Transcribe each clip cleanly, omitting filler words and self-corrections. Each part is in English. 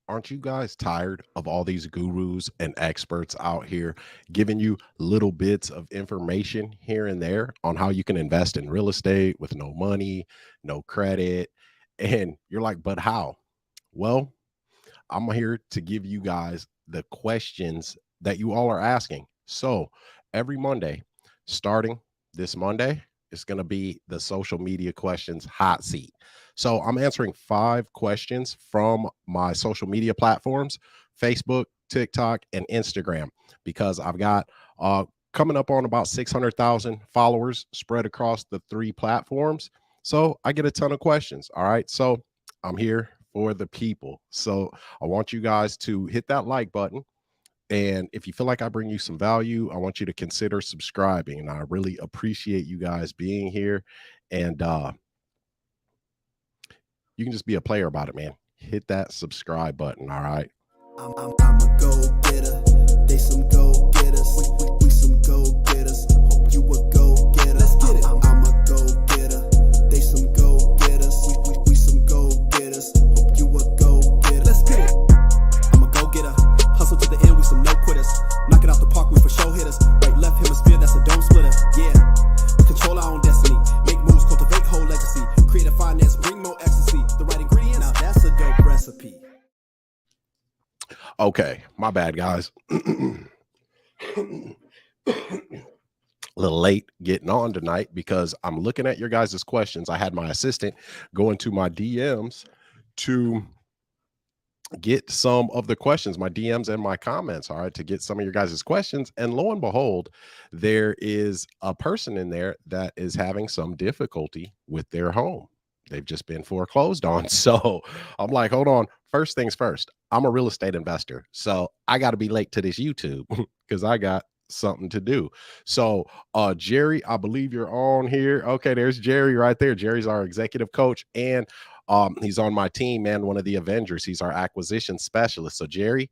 Aren't you guys tired of all these gurus and experts out here giving you little bits of information here and there on how you can invest in real estate with no money, no credit? And you're like, but how? Well, I'm here to give you guys the questions that you all are asking. So every Monday, starting this Monday, it's going to be the social media questions hot seat. So I'm answering 5 questions from my social media platforms: Facebook, TikTok, and Instagram, because I've got coming up on about 600,000 followers spread across the 3 platforms. So I get a ton of questions. All right. So I'm here for the people. So I want you guys to hit that like button. And if you feel like I bring you some value, I want you to consider subscribing. And I really appreciate you guys being here. And you can just be a player about it, man. Hit that subscribe button. All right. I'm a go-getter. They some go-getters. We some go-getters. Hope you a go-getter. Let's get it. I'm a go-getter. They some go-getters. We some go-getters. Hope you a go-getter. Let's get it. I'm a go-getter. Hustle to the end. We some no quitters. Knock it out the park. We for show hitters. Right, left hemisphere. That's a dome splitter. Yeah. We control our own destiny. Make moves. Cultivate whole legacy. Creative finance. Bring more ecstasy. The right ingredients. Now that's a dope recipe. Okay. My bad, guys. A little late getting on tonight because I'm looking at your guys' questions. I had my assistant go into my DMs to get some of the questions, my DMs and my comments, all right, to get some of your guys' questions. And lo and behold, there is a person in there that is having some difficulty with their home. They've just been foreclosed on. So I'm like, hold on. First things first, I'm a real estate investor. So I got to be late to this YouTube because I got something to do. So Jerry, I believe you're on here. Okay, there's Jerry right there. Jerry's our executive coach, and he's on my team, man, one of the Avengers. He's our acquisition specialist. So Jerry,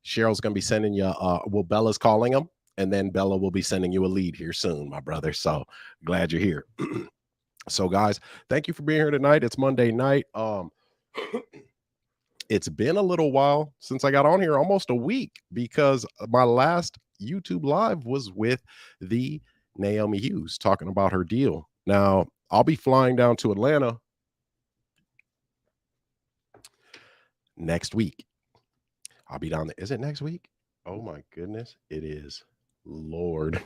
Cheryl's going to be sending you, well, Bella's calling him, and then Bella will be sending you a lead here soon, my brother. So glad you're here. So guys, thank you for being here tonight. It's Monday night. It's been a little while since I got on here, almost a week, because my last YouTube live was with the Naomi Hughes talking about her deal. Now, I'll be flying down to Atlanta next week. I'll be down there. Is it next week? Oh my goodness. It is. Lord.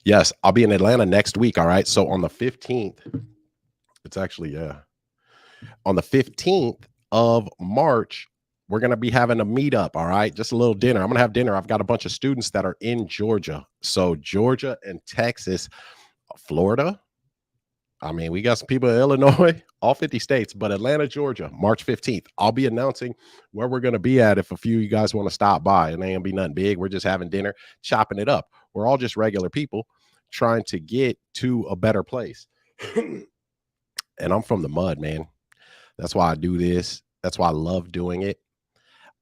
Yes, I'll be in Atlanta next week. All right. So on the 15th, it's actually, on the 15th of March, we're going to be having a meetup. All right. Just a little dinner. I'm going to have dinner. I've got a bunch of students that are in Georgia. So Georgia and Texas, Florida. I mean, we got some people in Illinois, all 50 states, but Atlanta, Georgia, March 15th. I'll be announcing where we're going to be at if a few of you guys want to stop by. It ain't going to be nothing big. We're just having dinner, chopping it up. We're all just regular people trying to get to a better place. And I'm from the mud, man. That's why I do this. That's why I love doing it.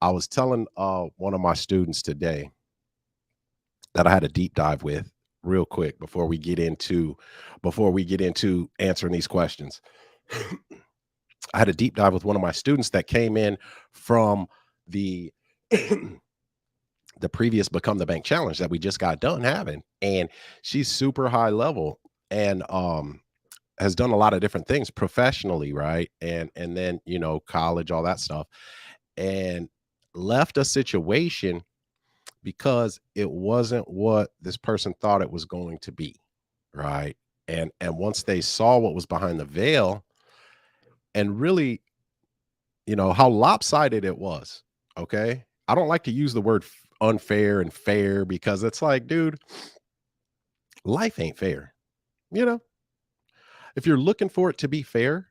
I was telling one of my students today that I had a deep dive with real quick before we get into answering these questions. I had a deep dive with one of my students that came in from the the previous Become the Bank challenge that we just got done having, and she's super high level and has done a lot of different things professionally, right? And then, you know, college, all that stuff, and left a situation because it wasn't what this person thought it was going to be, right? And once they saw what was behind the veil, and really, you know, how lopsided it was, okay? I don't like to use the word unfair and fair because it's like, dude, life ain't fair. You know, if you're looking for it to be fair,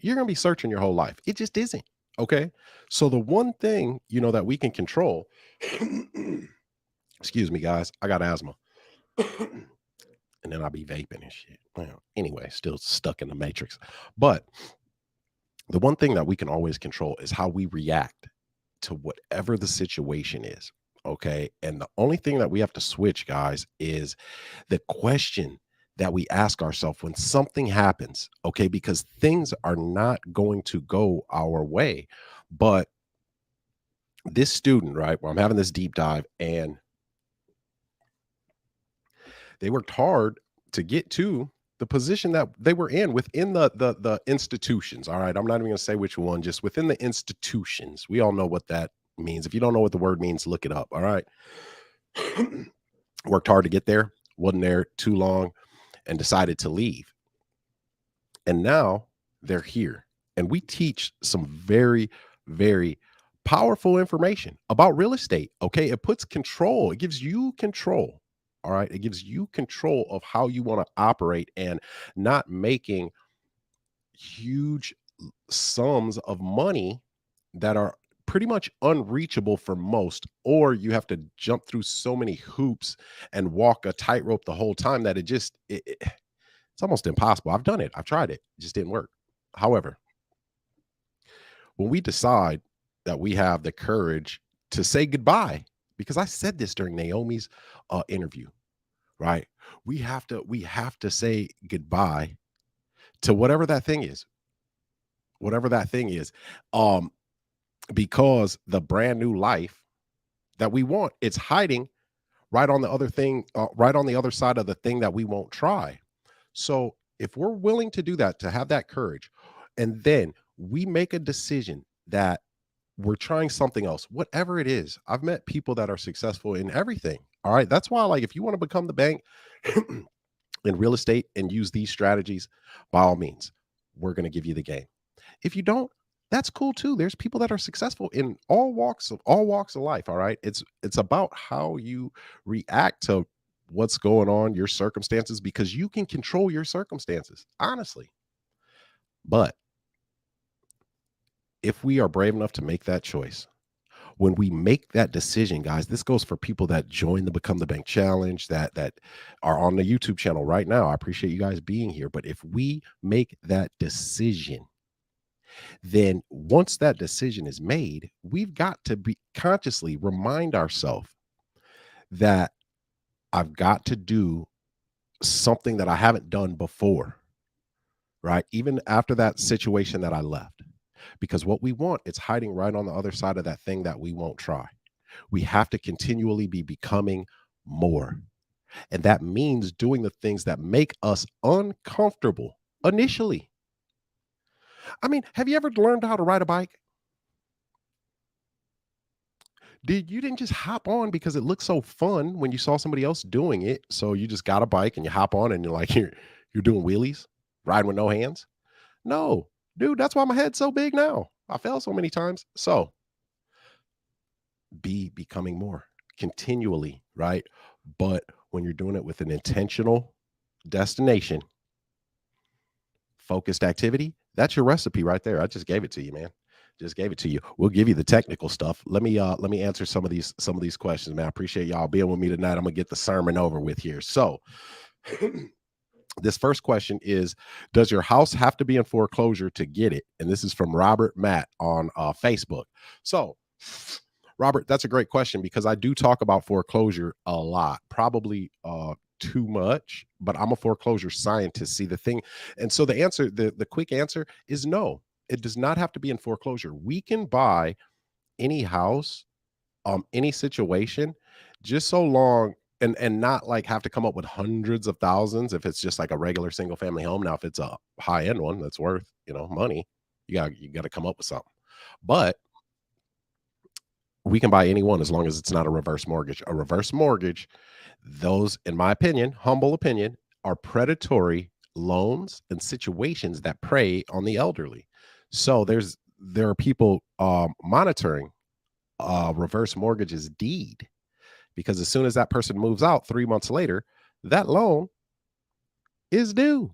you're going to be searching your whole life. It just isn't. Okay. So the one thing, you know, that we can control, excuse me, guys, I got asthma. And then I'll be vaping and shit. Well, anyway, still stuck in the matrix. But the one thing that we can always control is how we react to whatever the situation is. Okay. And the only thing that we have to switch, guys, is the question that we ask ourselves when something happens. Okay. Because things are not going to go our way. But this student, right, where I'm having this deep dive, and they worked hard to get to the position that they were in within the institutions. All right. I'm not even gonna say which one, just within the institutions. We all know what that means. If you don't know what the word means, look it up. All right. Worked hard to get there, wasn't there too long, and decided to leave. And now they're here. And we teach some very, very powerful information about real estate. Okay. It puts control, it gives you control. All right. It gives you control of how you want to operate, and not making huge sums of money that are pretty much unreachable for most, or you have to jump through so many hoops and walk a tightrope the whole time that it's almost impossible. I've done it. I've tried it. It just didn't work. However, when we decide that we have the courage to say goodbye, because I said this during Naomi's interview, right? We have to say goodbye to whatever that thing is, whatever that thing is, um, because the brand new life that we want, it's hiding right on the other thing, right on the other side of the thing that we won't try. So if we're willing to do that, to have that courage, and then we make a decision that we're trying something else, whatever it is. I've met people that are successful in everything. All right. That's why, like, if you want to become the bank in real estate and use these strategies, by all means, we're going to give you the game. If you don't, that's cool too. There's people that are successful in all walks of life. All right. It's about how you react to what's going on, your circumstances, because you can control your circumstances, honestly. But if we are brave enough to make that choice, when we make that decision, guys, this goes for people that join the Become the Bank Challenge, that are on the YouTube channel right now. I appreciate you guys being here. But if we make that decision, then once that decision is made, we've got to be consciously remind ourselves that I've got to do something that I haven't done before, right? Even after that situation that I left. Because what we want, it's hiding right on the other side of that thing that we won't try. We have to continually be becoming more. And that means doing the things that make us uncomfortable initially. I mean, have you ever learned how to ride a bike? You didn't just hop on because it looked so fun when you saw somebody else doing it. So you just got a bike and you hop on and you're like, you're doing wheelies, riding with no hands. No, dude, that's why my head's so big now. I fell so many times. So be becoming more continually, right? But when you're doing it with an intentional destination, focused activity, that's your recipe right there. I just gave it to you, man. Just gave it to you. We'll give you the technical stuff. Let me answer some of these questions, man. I appreciate y'all being with me tonight. I'm gonna get the sermon over with here. So this first question is, does your house have to be in foreclosure to get it? And this is from Robert Matt on Facebook. So Robert, that's a great question, because I do talk about foreclosure a lot, probably too much, but I'm a foreclosure scientist. See the thing. And so the answer, the quick answer is no, it does not have to be in foreclosure. We can buy any house, any situation, just so long, and not like have to come up with hundreds of thousands if it's just like a regular single family home. Now, if it's a high end one that's worth, money, you got to come up with something. But we can buy any one as long as it's not a reverse mortgage. A reverse mortgage, those, in my opinion, humble opinion, are predatory loans and situations that prey on the elderly. So there are people monitoring reverse mortgages deed, because as soon as that person moves out 3 months later, that loan is due.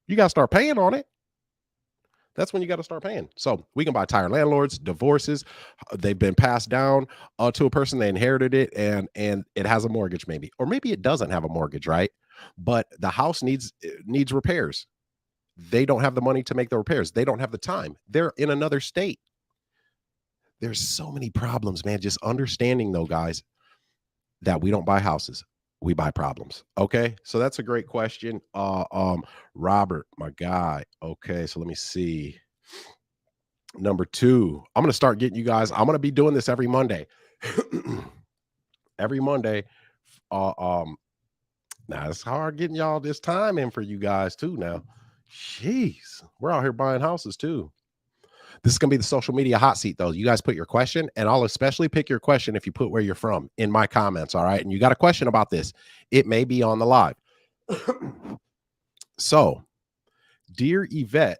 You got to start paying on it. That's when you got to start paying. So we can buy tire landlords, divorces. They've been passed down to a person, they inherited it, and it has a mortgage, maybe, or maybe it doesn't have a mortgage, right? But the house needs repairs. They don't have the money to make the repairs. They don't have the time. They're in another state. There's so many problems, man. Just understanding, though, guys, that we don't buy houses, we buy problems. Okay, so that's a great question. Robert, my guy. Okay, so let me see. Number two, I'm going to start getting you guys. I'm going to be doing this every Monday. Every Monday. Now it's hard getting y'all this time in for you guys too. Now, jeez, we're out here buying houses too. This is going to be the social media hot seat, though. You guys put your question, and I'll especially pick your question if you put where you're from in my comments. All right. And you got a question about this, it may be on the live. So, dear Yvette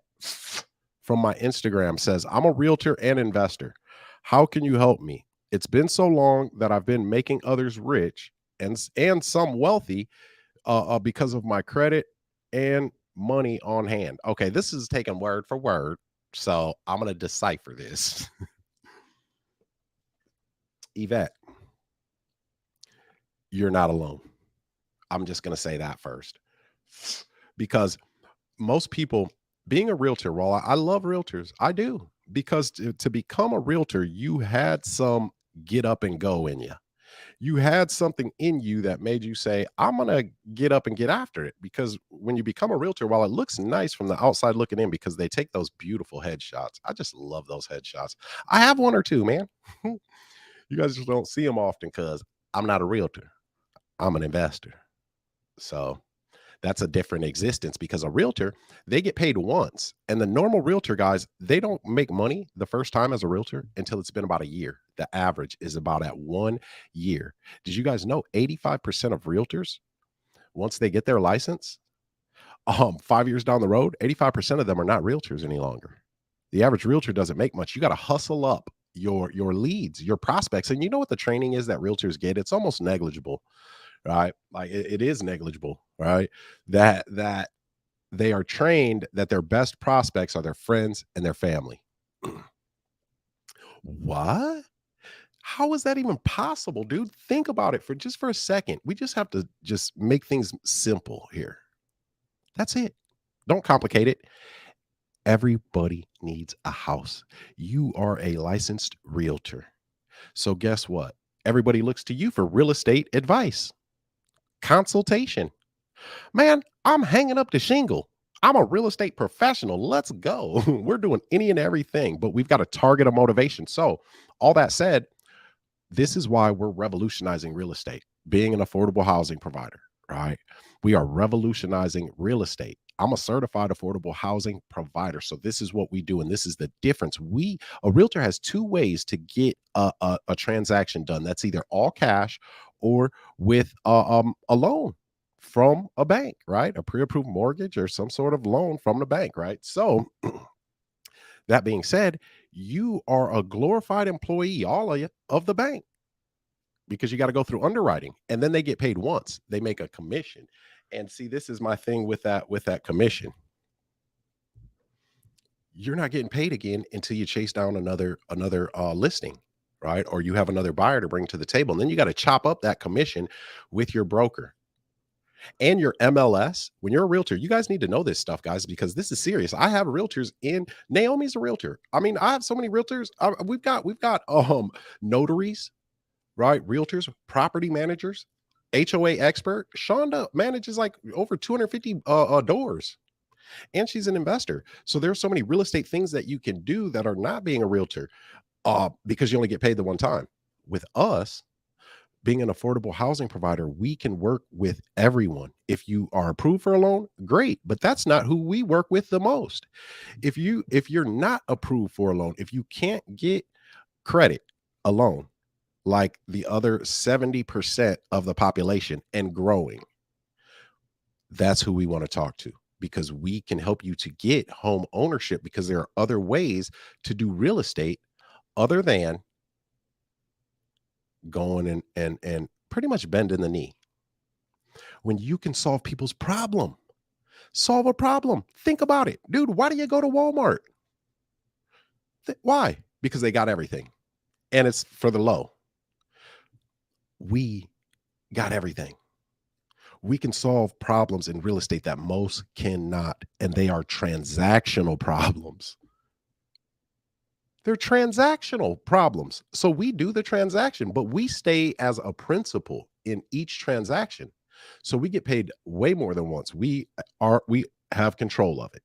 from my Instagram says, I'm a realtor and investor. How can you help me? It's been so long that I've been making others rich and some wealthy because of my credit and money on hand. Okay, this is taken word for word, so I'm going to decipher this. Yvette, you're not alone. I'm just going to say that first, because most people, being a realtor, well, I love realtors. I do, because to become a realtor, you had some get up and go in you. You had something in you that made you say, I'm going to get up and get after it. Because when you become a realtor, while it looks nice from the outside looking in, because they take those beautiful headshots. I just love those headshots. I have one or two, man. You guys just don't see them often because I'm not a realtor. I'm an investor. So that's a different existence, because a realtor, they get paid once. And the normal realtor guys, they don't make money the first time as a realtor until it's been about a year. The average is about at 1 year. Did you guys know 85% of realtors, once they get their license, 5 years down the road, 85% of them are not realtors any longer. The average realtor doesn't make much. You got to hustle up your leads, your prospects. And you know what the training is that realtors get? It's almost negligible, right? Like it is negligible, right? That they are trained that their best prospects are their friends and their family. What? How is that even possible, dude? Think about it for a second. We just have to just make things simple here. That's it. Don't complicate it. Everybody needs a house. You are a licensed realtor. So guess what? Everybody looks to you for real estate advice, consultation. Man, I'm hanging up the shingle. I'm a real estate professional. Let's go. We're doing any and everything, but we've got to target a motivation. So all that said, this is why we're revolutionizing real estate, being an affordable housing provider, right? We are revolutionizing real estate. I'm a certified affordable housing provider. So this is what we do. And this is the difference. A realtor has two ways to get a transaction done. That's either all cash or with a loan from a bank, right? A pre-approved mortgage or some sort of loan from the bank, right? So that being said, you are a glorified employee, all of you, of the bank, because you got to go through underwriting, and then they get paid once. They make a commission. And see, this is my thing with that commission. You're not getting paid again until you chase down another listing, right? Or you have another buyer to bring to the table. And then you got to chop up that commission with your broker and your MLS. When you're a realtor, you guys need to know this stuff, guys, because this is serious. I have realtors in. Naomi's a realtor. I mean, I have so many realtors. We've got notaries, right? Realtors, property managers, HOA expert. Shonda manages like over 250 doors, and she's an investor. So there's so many real estate things that you can do that are not being a realtor, because you only get paid the one time. With us, being an affordable housing provider, we can work with everyone. If you are approved for a loan, great, but that's not who we work with the most. If you're not approved for a loan, if you can't get credit, a loan, like the other 70% of the population and growing, that's who we want to talk to, because we can help you to get home ownership, because there are other ways to do real estate other than going and pretty much bending the knee. When you can solve people's problem, solve a problem. Think about it, dude. Why do you go to Walmart? Why? Because they got everything, and it's for the low. We got everything. We can solve problems in real estate that most cannot, and they are transactional problems. They're transactional problems. So we do the transaction, but we stay as a principal in each transaction. So we get paid way more than once. We have control of it.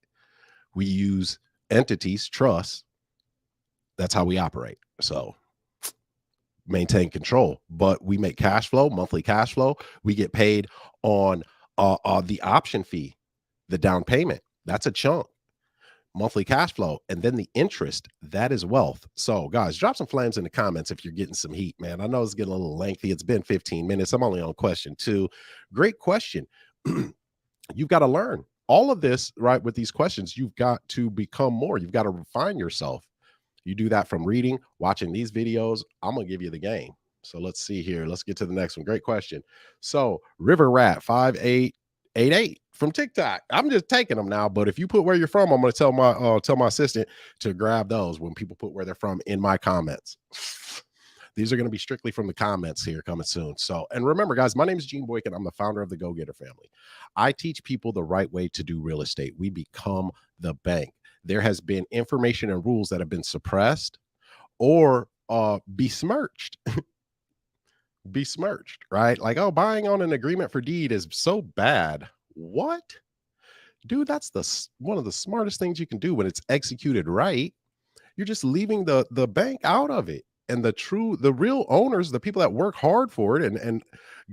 We use entities, trusts, That's how we operate. So maintain control, but we make cash flow, monthly cash flow. We get paid on the option fee, the down payment. That's a chunk. Monthly cash flow, and then the interest, that is wealth. So guys, drop some flames in the comments if you're getting some heat, man. I know it's getting a little lengthy. It's been 15 minutes. I'm only on question 2. Great question. You've got to learn all of this, right? With these questions, you've got to become more. You've got to refine yourself. You do that from reading, watching these videos. I'm going to give you the game. So let's see here. Let's get to the next one. Great question. So River Rat 5888 from TikTok. I'm just taking them now, but if you put where you're from, I'm going to tell my assistant to grab those when people put where they're from in my comments. These are going to be strictly from the comments here coming soon. So, and remember, guys, my name is Gene Boykin. I'm the founder of the GoGetter family. I teach people the right way to do real estate. We become the bank. There has been information and rules that have been suppressed or besmirched. Besmirched, right? Like, oh, buying on an agreement for deed is so bad. What? Dude, that's one of the smartest things you can do when it's executed right. You're just leaving the bank out of it. And the real owners, the people that work hard for it and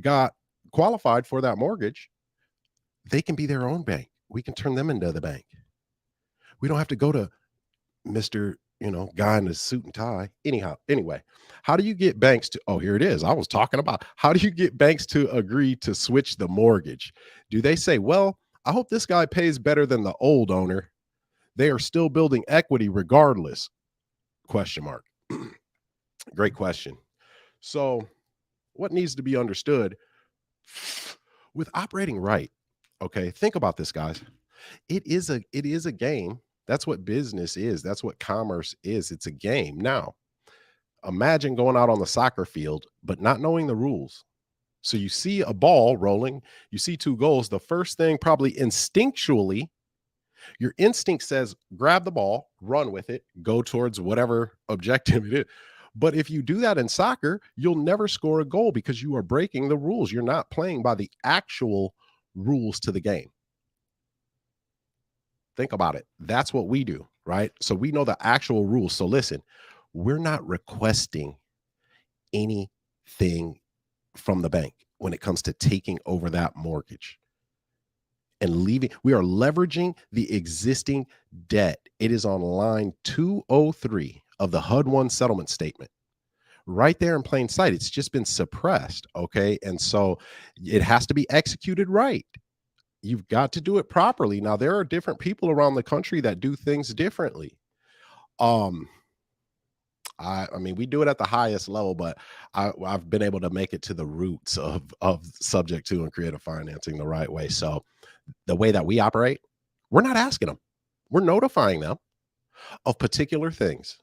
got qualified for that mortgage, they can be their own bank. We can turn them into the bank. We don't have to go to Mr. Guy in his suit and tie. Anyway, how do you get banks to, oh, here it is. I was talking about, how do you get banks to agree to switch the mortgage? Do they say, well, I hope this guy pays better than the old owner. They are still building equity regardless? Question mark. Great question. So what needs to be understood with operating right? Okay, think about this, guys. It is a game. That's what business is. That's what commerce is. It's a game. Now, imagine going out on the soccer field, but not knowing the rules. So you see a ball rolling, you see 2 goals. The first thing, probably instinctually, your instinct says, grab the ball, run with it, go towards whatever objective it is. But if you do that in soccer, you'll never score a goal because you are breaking the rules. You're not playing by the actual rules to the game. Think about it. That's what we do, right? So we know the actual rules. So listen, we're not requesting anything from the bank when it comes to taking over that mortgage and leaving. We are leveraging the existing debt. It is on line 203 of the HUD-1 settlement statement. Right there in plain sight. It's just been suppressed, okay? And so it has to be executed right. You've got to do it properly. Now, there are different people around the country that do things differently. I mean, we do it at the highest level, but I've been able to make it to the roots of subject to and creative financing the right way. So the way that we operate, we're not asking them. We're notifying them of particular things.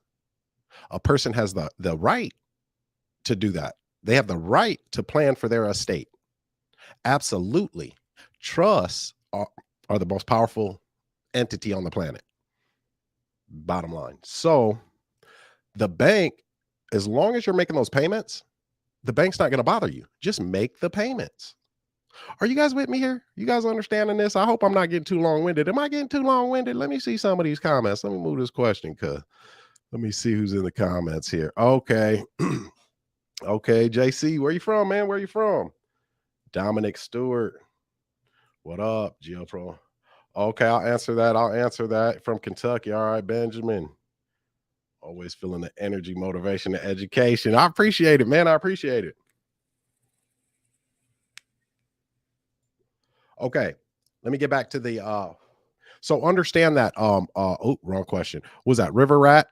A person has the right to do that. They have the right to plan for their estate. Absolutely. Trusts are the most powerful entity on the planet. Bottom line. So the bank, as long as you're making those payments, the bank's not going to bother you. Just make the payments. Are you guys with me here? You guys understanding this? I hope I'm not getting too long-winded. Am I getting too long-winded? Let me see some of these comments. Let me move this question because let me see who's in the comments here. Okay. Okay, JC, where you from, man? Where you from? Dominic Stewart. What up, GeoPro? Okay, I'll answer that. From Kentucky. All right, Benjamin. Always feeling the energy, motivation, and education. I appreciate it, man. I appreciate it. Okay, let me get back to the so understand that oh, wrong question. Was that River Rat?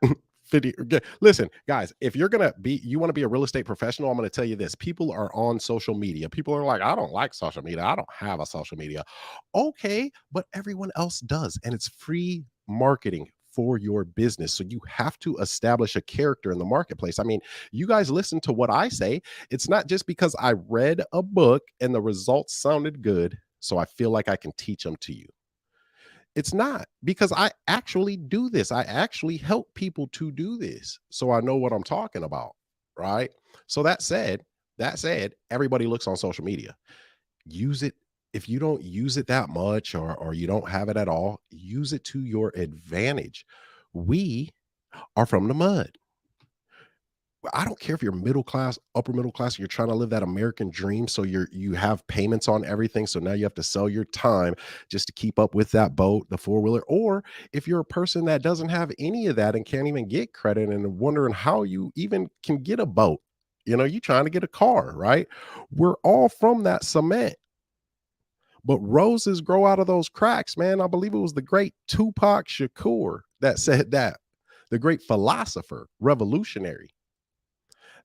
50. Listen, guys, if you want to be a real estate professional, I'm going to tell you this. People are on social media. People are like, I don't like social media. I don't have a social media. Okay, but everyone else does, and it's free marketing for your business. So you have to establish a character in the marketplace. I mean, you guys listen to what I say. It's not just because I read a book and the results sounded good, so I feel like I can teach them to you. It's not, because I actually do this. I actually help people to do this. So I know what I'm talking about, right? So that said, everybody looks on social media. Use it. If you don't use it that much or you don't have it at all, use it to your advantage. We are from the mud. I don't care if you're middle class, upper middle class, you're trying to live that American dream. So you have payments on everything. So now you have to sell your time just to keep up with that boat, the four-wheeler. Or if you're a person that doesn't have any of that and can't even get credit and wondering how you even can get a boat, you trying to get a car, right? We're all from that cement. But roses grow out of those cracks, man. I believe it was the great Tupac Shakur that said that. The great philosopher, revolutionary.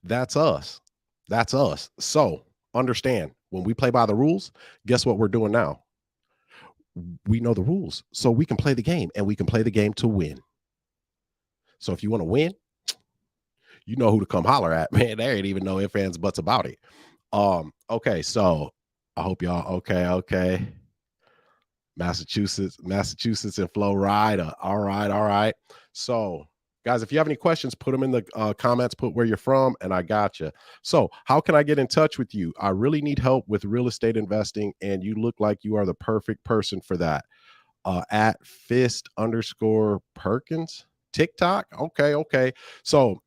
That's us. That's us. So understand, when we play by the rules, guess what we're doing now? We know the rules. So we can play the game, and we can play the game to win. So if you want to win, you know who to come holler at, man. There ain't even no ifs, ands, buts about it. Okay, so I hope y'all okay. Massachusetts and Florida. All right. So, guys, if you have any questions, put them in the comments, put where you're from, and I got you. So, how can I get in touch with you? I really need help with real estate investing, and you look like you are the perfect person for that. At fist_Perkins, TikTok. Okay. So,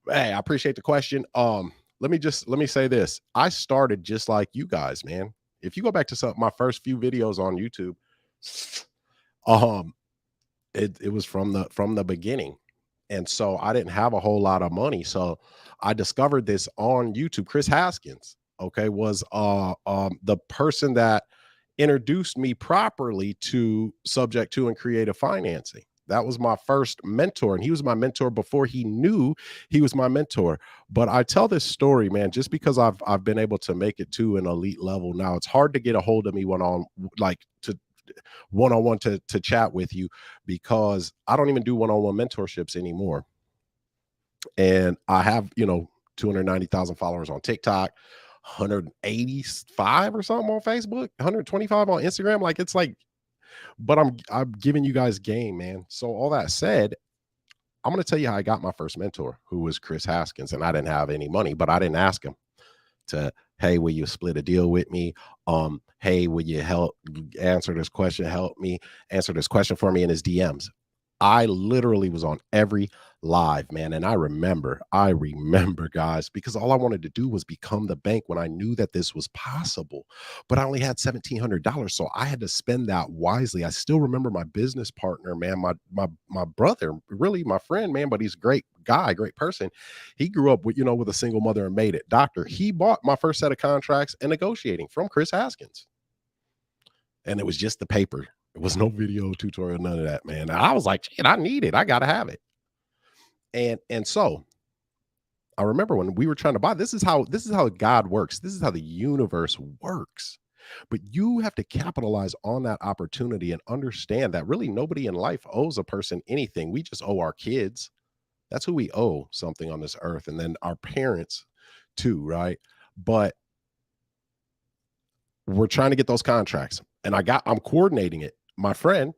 hey, I appreciate the question. Let me say this. I started just like you guys, man. If you go back to my first few videos on YouTube, um it was from the beginning. And so I didn't have a whole lot of money, so I discovered this on YouTube. Chris Haskins, okay, was the person that introduced me properly to subject to and creative financing. That was my first mentor, and he was my mentor before he knew he was my mentor. But I tell this story, man, just because I've been able to make it to an elite level now. It's hard to get a hold of me one-on-one to chat with you, because I don't even do one-on-one mentorships anymore. And I have 290,000 followers on TikTok, 185 or something on Facebook, 125 on Instagram. Like, it's like, but I'm giving you guys game, man. So all that said, I'm going to tell you how I got my first mentor, who was Chris Haskins. And I didn't have any money, but I didn't ask him to, hey, will you split a deal with me? Hey, will you help answer this question? Help me answer this question for me in his DMs. I literally was on every live, man. And I remember, guys, because all I wanted to do was become the bank when I knew that this was possible. But I only had $1,700. So I had to spend that wisely. I still remember my business partner, man, my brother, really my friend, man, but he's a great guy, great person. He grew up with a single mother and made it. Doctor, he bought my first set of contracts and negotiating from Chris Haskins. And it was just the paper. It was no video tutorial, none of that, man. I was like, shit, I need it. I got to have it. And so I remember when we were trying to buy, this is how God works. This is how the universe works. But you have to capitalize on that opportunity and understand that really nobody in life owes a person anything. We just owe our kids. That's who we owe something on this earth. And then our parents too, right? But we're trying to get those contracts. And I'm coordinating it. My friend,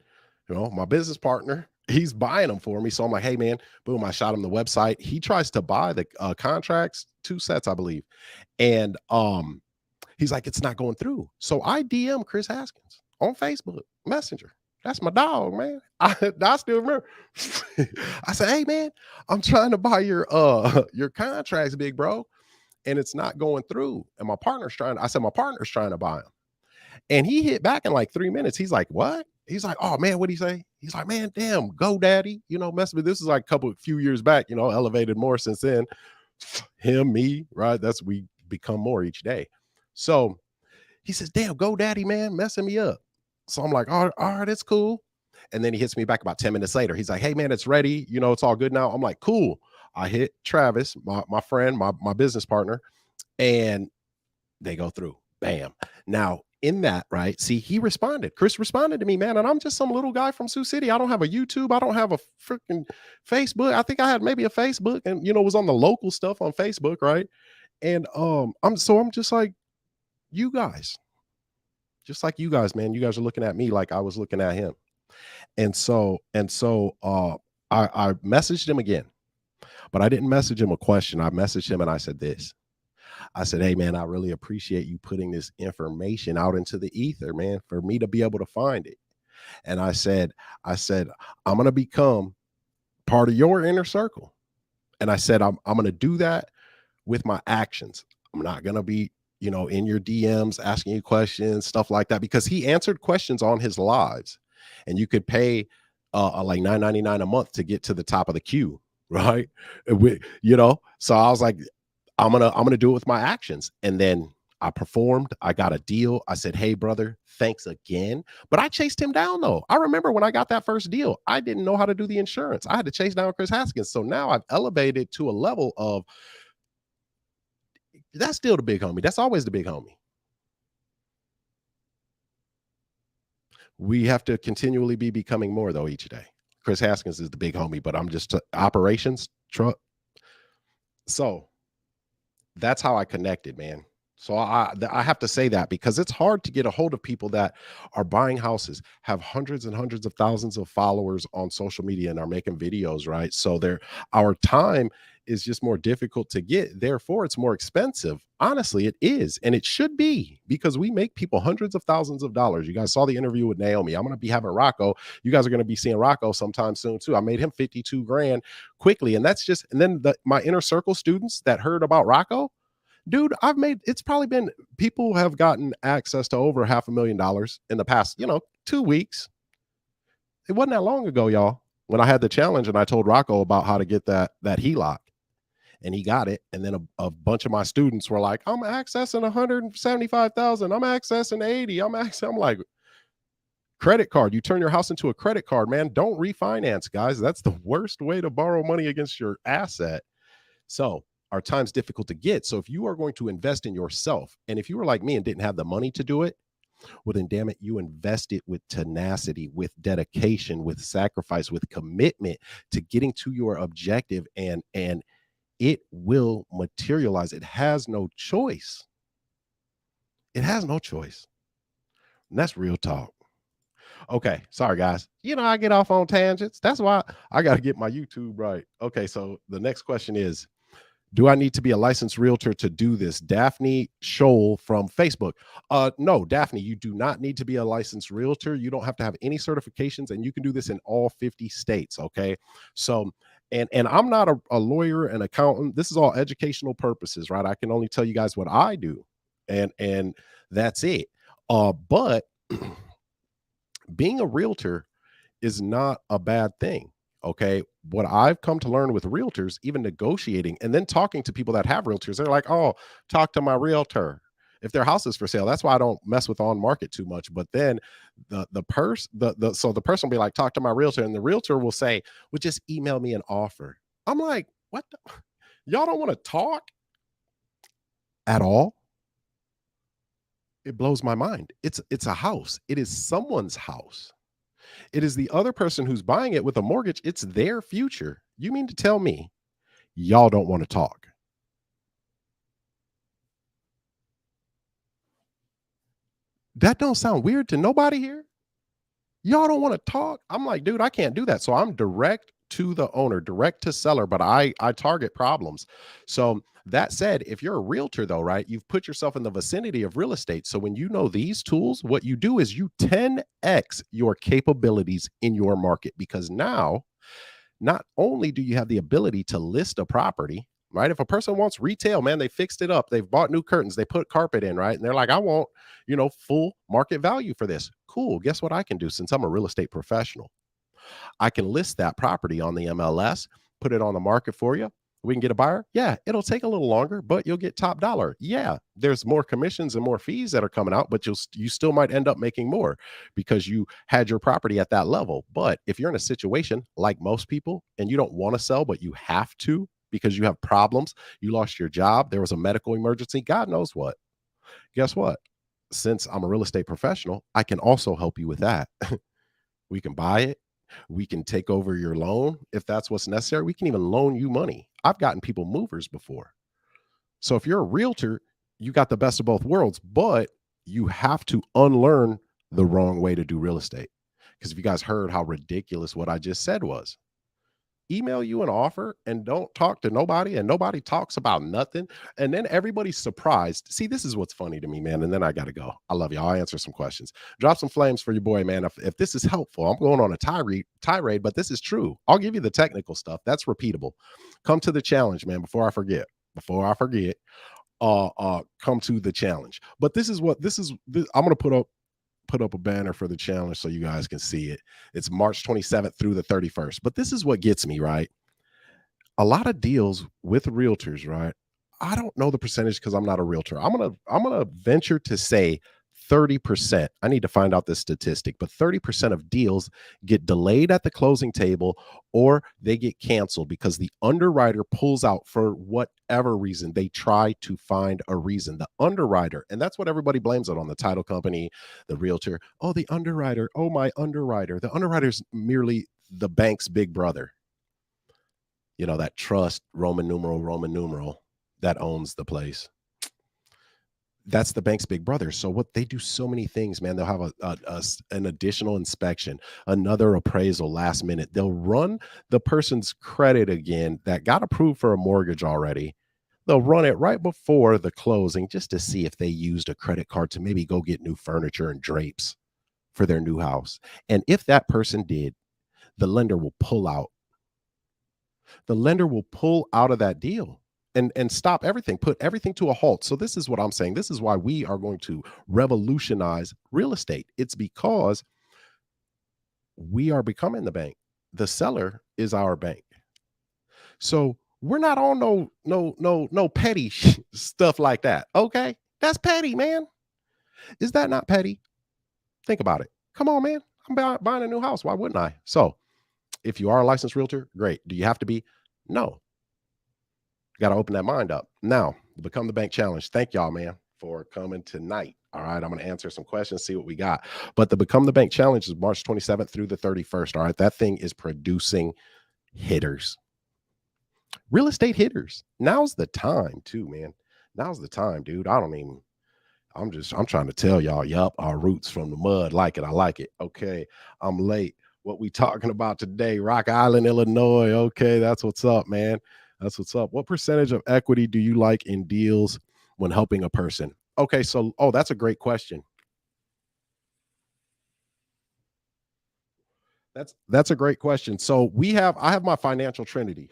my business partner, he's buying them for me. So I'm like, hey, man, boom, I shot him the website. He tries to buy the contracts, 2 sets, I believe. And he's like, it's not going through. So I DM Chris Haskins on Facebook Messenger. That's my dog, man. I still remember. I said, hey, man, I'm trying to buy your contracts, big bro, and it's not going through. And my partner's trying to buy them. And he hit back in like 3 minutes. He's like, what? He's like, oh man, what'd he say? He's like, man, damn, GoDaddy, mess with this is like a few years back, elevated more since then. Him, me, right? We become more each day. So he says, damn, GoDaddy, man, messing me up. So I'm like, all right, it's cool. And then he hits me back about 10 minutes later. He's like, hey man, it's ready. It's all good now. I'm like, cool. I hit Travis, my friend, my business partner, and they go through. Bam. Now, in that, right? See, Chris responded to me, man. And I'm just some little guy from Sioux City. I don't have a YouTube. I don't have a freaking Facebook. I think I had maybe a Facebook and, was on the local stuff on Facebook. Right. And, I'm just like you guys, man. You guys are looking at me like I was looking at him. And so, I messaged him again, but I didn't message him a question. I messaged him and I said this. I said, hey, man, I really appreciate you putting this information out into the ether, man, for me to be able to find it. And I said, I'm going to become part of your inner circle. And I said, I'm going to do that with my actions. I'm not going to be, in your DMs asking you questions, stuff like that, because he answered questions on his lives, and you could pay like $9.99 a month to get to the top of the queue, right? So I was like, I'm gonna do it with my actions. And then I performed. I got a deal. I said, hey, brother, thanks again. But I chased him down, though. I remember when I got that first deal, I didn't know how to do the insurance. I had to chase down Chris Haskins. So now I've elevated to a level of, that's still the big homie. That's always the big homie. We have to continually be becoming more, though, each day. Chris Haskins is the big homie, but I'm just operations truck. So that's how I connected, man. So I have to say that, because it's hard to get a hold of people that are buying houses, have hundreds and hundreds of thousands of followers on social media, and are making videos, right? So our time is just more difficult to get. Therefore, it's more expensive. Honestly, it is. And it should be, because we make people hundreds of thousands of dollars. You guys saw the interview with Naomi. I'm going to be having Rocco. You guys are going to be seeing Rocco sometime soon too. I made him 52 grand quickly. And that's just, and then my inner circle students that heard about Rocco, dude, it's probably been, people have gotten access to over $500,000 in the past, 2 weeks. It wasn't that long ago, y'all, when I had the challenge and I told Rocco about how to get that HELOC, and he got it. And then a bunch of my students were like, I'm accessing 175,000. I'm accessing 80. I'm like, credit card. You turn your house into a credit card, man. Don't refinance, guys. That's the worst way to borrow money against your asset. So our time's difficult to get. So if you are going to invest in yourself, and if you were like me and didn't have the money to do it, well, then damn it, you invest it with tenacity, with dedication, with sacrifice, with commitment to getting to your objective, and it will materialize. It has no choice. It has no choice. And that's real talk. Okay, sorry guys. I get off on tangents. That's why I got to get my YouTube right. Okay, so the next question is, do I need to be a licensed realtor to do this? Daphne Scholl from Facebook. No, Daphne, you do not need to be a licensed realtor. You don't have to have any certifications, and you can do this in all 50 states. Okay. So, and I'm not a lawyer, an accountant. This is all educational purposes, right? I can only tell you guys what I do, and that's it. But being a realtor is not a bad thing. Okay. What I've come to learn with realtors, even negotiating and then talking to people that have realtors, they're like, oh, talk to my realtor if their house is for sale. That's why I don't mess with on market too much. But then so the person will be like, talk to my realtor, and the realtor will say, well, just email me an offer. I'm like, what? Y'all don't want to talk at all? It blows my mind. It's a house. It is someone's house. It is the other person who's buying it with a mortgage. It's their future. You mean to tell me y'all don't want to talk? That don't sound weird to nobody here? Y'all don't want to talk? I'm like, dude, I can't do that. So I'm direct to the owner, direct to seller, but I target problems. So that said, if you're a realtor though, right, you've put yourself in the vicinity of real estate. So when you know these tools, what you do is you 10x your capabilities in your market, because now not only do you have the ability to list a property, right? If a person wants retail, man, they fixed it up. They've bought new curtains. They put carpet in, right? And they're like, I want, full market value for this. Cool. Guess what I can do? Since I'm a real estate professional, I can list that property on the MLS, put it on the market for you. We can get a buyer. Yeah, it'll take a little longer, but you'll get top dollar. Yeah, there's more commissions and more fees that are coming out, but you still might end up making more because you had your property at that level. But if you're in a situation like most people and you don't want to sell, but you have to because you have problems, you lost your job, there was a medical emergency, God knows what. Guess what? Since I'm a real estate professional, I can also help you with that. We can buy it. We can take over your loan if that's what's necessary. We can even loan you money. I've gotten people movers before. So if you're a realtor, you got the best of both worlds, but you have to unlearn the wrong way to do real estate. Because if you guys heard how ridiculous what I just said was, email you an offer and don't talk to nobody and nobody talks about nothing. And then everybody's surprised. See, this is what's funny to me, man. And then I got to go. I love y'all. I'll answer some questions. Drop some flames for your boy, man. If this is helpful, I'm going on a tirade, but this is true. I'll give you the technical stuff. That's repeatable. Come to the challenge, man. Before I forget, come to the challenge. But I'm going to put up a banner for the challenge so you guys can see it. It's March 27th through the 31st. But this is what gets me, right? A lot of deals with realtors, right? I don't know the percentage because I'm not a realtor. I'm gonna venture to say 30%. I need to find out this statistic, but 30% of deals get delayed at the closing table or they get canceled because the underwriter pulls out for whatever reason. They try to find a reason. The underwriter, and that's what everybody blames it on, the title company, the realtor. Oh, the underwriter. Oh, my underwriter. The underwriter's merely the bank's big brother. You know, that trust, Roman numeral that owns the place. That's the bank's big brother. So what they do so many things, man. They'll have an additional inspection, another appraisal last minute. They'll run the person's credit again that got approved for a mortgage already. They'll run it right before the closing just to see if they used a credit card to maybe go get new furniture and drapes for their new house. And if that person did, the lender will pull out. The lender will pull out of that deal and stop everything, put everything to a halt. So this is what I'm saying. This is why we are going to revolutionize real estate. It's because we are becoming the bank. The seller is our bank. So we're not on no petty stuff like that. Okay, that's petty, man. Is that not petty? Think about it. Come on, man. I'm buying a new house. Why wouldn't I? So if you are a licensed realtor, great. Do you have to be? No. Got to open that mind up. Now, the Become the Bank Challenge. Thank y'all, man, for coming tonight. All right, I'm going to answer some questions, see what we got. But the Become the Bank Challenge is March 27th through the 31st. All right, that thing is producing hitters. Real estate hitters. Now's the time, too, man. Now's the time, dude. I'm trying to tell y'all, yup, our roots from the mud. Like it. I like it. Okay, I'm late. What we talking about today? Rock Island, Illinois. Okay, that's what's up, man. That's what's up. What percentage of equity do you like in deals when helping a person? Okay, so, that's a great question. That's a great question. So I have my financial trinity.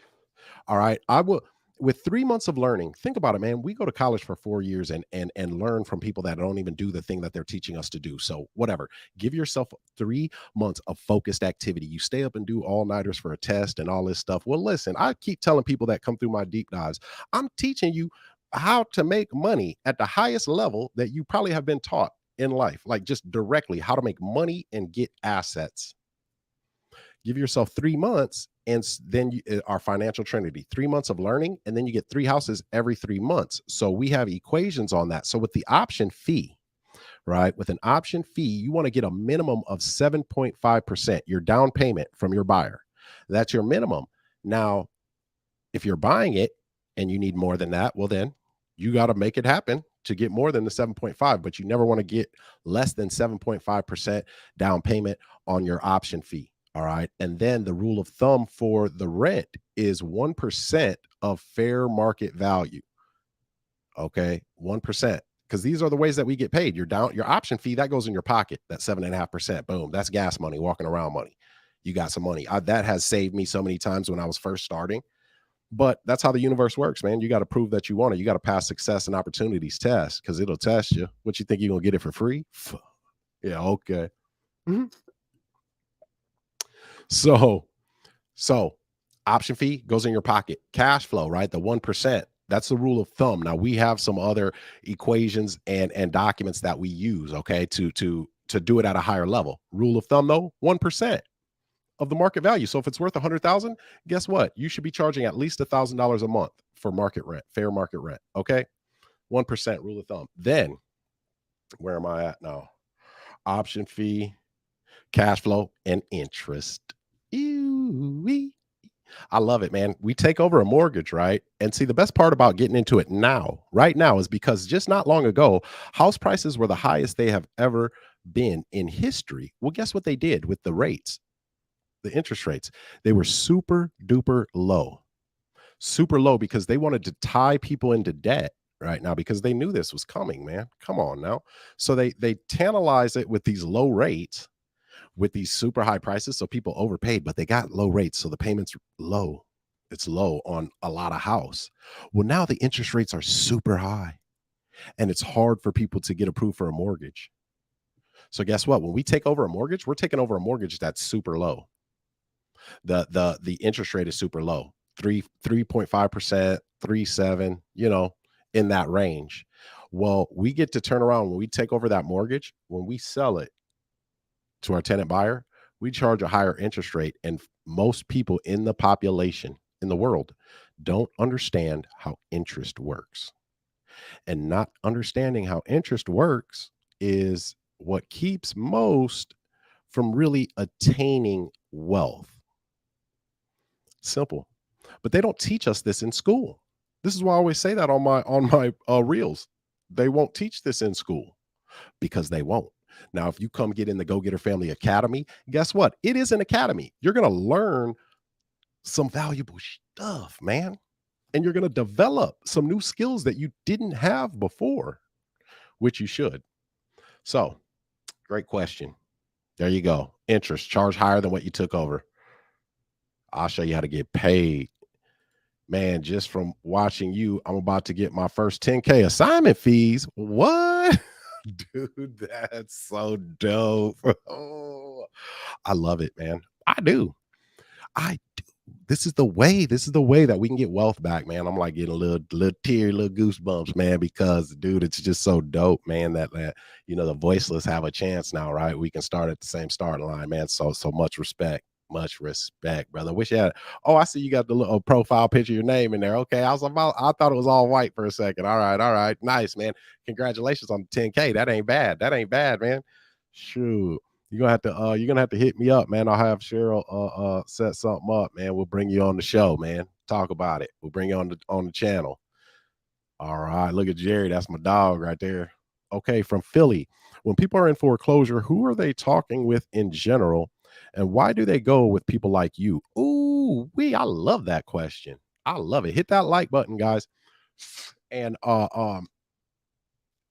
All right. I will, with 3 months of learning, think about it, man. We go to college for 4 years and learn from people that don't even do the thing that they're teaching us to do. So whatever, give yourself 3 months of focused activity. You stay up and do all-nighters for a test and all this stuff. Well, listen, I keep telling people that come through my deep dives, I'm teaching you how to make money at the highest level that you probably have been taught in life, like just directly how to make money and get assets. Give yourself 3 months, and then our financial trinity, 3 months of learning, and then you get 3 houses every 3 months. So we have equations on that. So with the option fee, right? With an option fee, you want to get a minimum of 7.5%, your down payment from your buyer. That's your minimum. Now, if you're buying it and you need more than that, well, then you got to make it happen to get more than the 7.5, but you never want to get less than 7.5% down payment on your option fee. All right. And then the rule of thumb for the rent is 1% of fair market value. Okay. 1%. Because these are the ways that we get paid. Your option fee, that goes in your pocket. That 7.5%. Boom. That's gas money, walking around money. You got some money. That has saved me so many times when I was first starting. But that's how the universe works, man. You got to prove that you want it. You got to pass success and opportunities test, because it'll test you. What, you think you're going to get it for free? Yeah. Okay. Mm-hmm. So option fee goes in your pocket. Cash flow, right? The 1%. That's the rule of thumb. Now we have some other equations and documents that we use, okay, to do it at a higher level. Rule of thumb, though, 1% of the market value. So if it's worth 100,000, guess what? You should be charging at least $1,000 a month for market rent, fair market rent. Okay, 1% rule of thumb. Then where am I at now? Option fee, cash flow, and interest. Ew-wee. I love it, man. We take over a mortgage, right? And see, the best part about getting into it right now, is because just not long ago, house prices were the highest they have ever been in history. Well, guess what they did with the rates? the interest rates. They were super duper low, because they wanted to tie people into debt right now because they knew this was coming, man. Come on now. So they tantalize it with these low rates, with these super high prices. So people overpaid, but they got low rates. So the payment's low. It's low on a lot of house. Well, now the interest rates are super high and it's hard for people to get approved for a mortgage. So guess what? When we take over a mortgage, we're taking over a mortgage that's super low. The interest rate is super low. 3.5%, 3.7, in that range. Well, we get to turn around when we take over that mortgage, when we sell it to our tenant buyer, we charge a higher interest rate. And most people in the population in the world don't understand how interest works. And not understanding how interest works is what keeps most from really attaining wealth. Simple. But they don't teach us this in school. This is why I always say that on my reels. They won't teach this in school because they won't. Now, if you come get in the GoGetter Family Academy, guess what? It is an academy. You're going to learn some valuable stuff, man. And you're going to develop some new skills that you didn't have before, which you should. So, great question. There you go. Interest, charge higher than what you took over. I'll show you how to get paid. Man, just from watching you, I'm about to get my first 10K assignment fees. What? Dude, that's so dope. Oh, I love it, man. I do. This is the way that we can get wealth back, man. I'm like getting a little tear, little goosebumps, man, because dude, it's just so dope, man, that the voiceless have a chance now, right? We can start at the same starting line, man. So much respect. Much respect, brother. Wish you had. Oh, I see you got the little profile picture, your name in there. Okay, I thought it was all white for a second. All right, nice, man. Congratulations on the 10K. That ain't bad, man. Shoot, you're gonna have to hit me up, man. I'll have Cheryl set something up, man. We'll bring you on the show, man. Talk about it. We'll bring you on the channel. All right, look at Jerry. That's my dog right there. Okay, from Philly. When people are in foreclosure, who are they talking with in general? And why do they go with people like you? Ooh, I love that question. I love it. Hit that like button, guys. And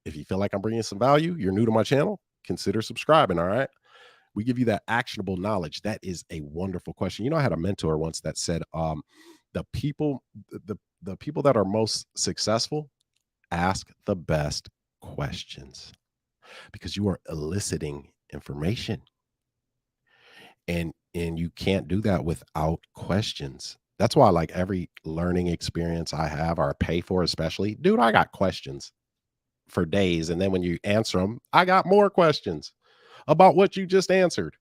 if you feel like I'm bringing some value, you're new to my channel, consider subscribing. All right. We give you that actionable knowledge. That is a wonderful question. I had a mentor once that said, the people that are most successful ask the best questions because you are eliciting information. And you can't do that without questions. That's why, like, every learning experience I have or pay for, especially, dude, I got questions for days. And then when you answer them, I got more questions about what you just answered.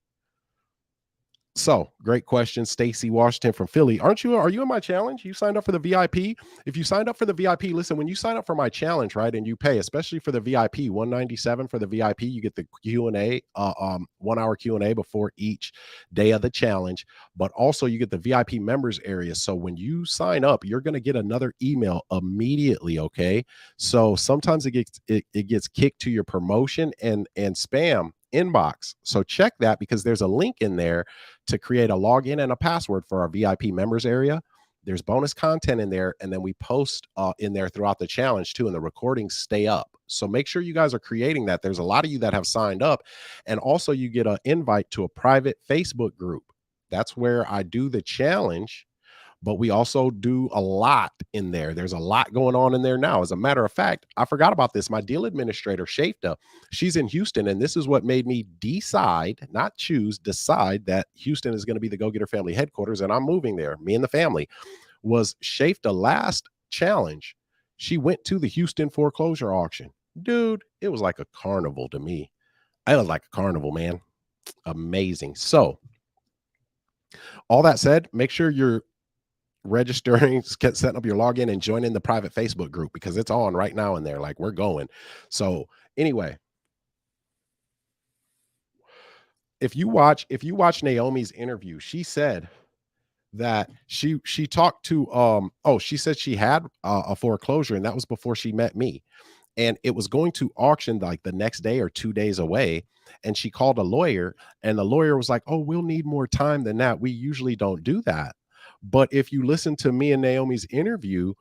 So great question. Stacy Washington from Philly. Are you in my challenge? You signed up for the VIP. If you signed up for the VIP, listen, when you sign up for my challenge, right, and you pay, especially for the VIP, $197 for the VIP, you get the Q&A, 1 hour Q&A before each day of the challenge, but also you get the VIP members area. So when you sign up, you're going to get another email immediately. Okay. So sometimes it gets kicked to your promotion and spam inbox. So check that because there's a link in there to create a login and a password for our VIP members area. There's bonus content in there, and then we post in there throughout the challenge too, and the recordings stay up. So make sure you guys are creating that. There's a lot of you that have signed up, and also you get an invite to a private Facebook group. That's where I do the challenge, but we also do a lot in there. There's a lot going on in there now. As a matter of fact, I forgot about this. My deal administrator, Shafta, she's in Houston, and this is what made me decide that Houston is going to be the GoGetter family headquarters, and I'm moving there. Me and the family. Was Shafta last challenge. She went to the Houston foreclosure auction. Dude, it was like a carnival to me. It was like a carnival, man. Amazing. So, all that said, make sure you're registering, setting up your login, and joining the private Facebook group because it's on right now in there. Like, we're going. So anyway, if you watch Naomi's interview, she said that she talked to she said she had a foreclosure, and that was before she met me. and it was going to auction like the next day or 2 days away. And she called a lawyer, and the lawyer was like, oh, we'll need more time than that. We usually don't do that. But if you listen to me and Naomi's interview,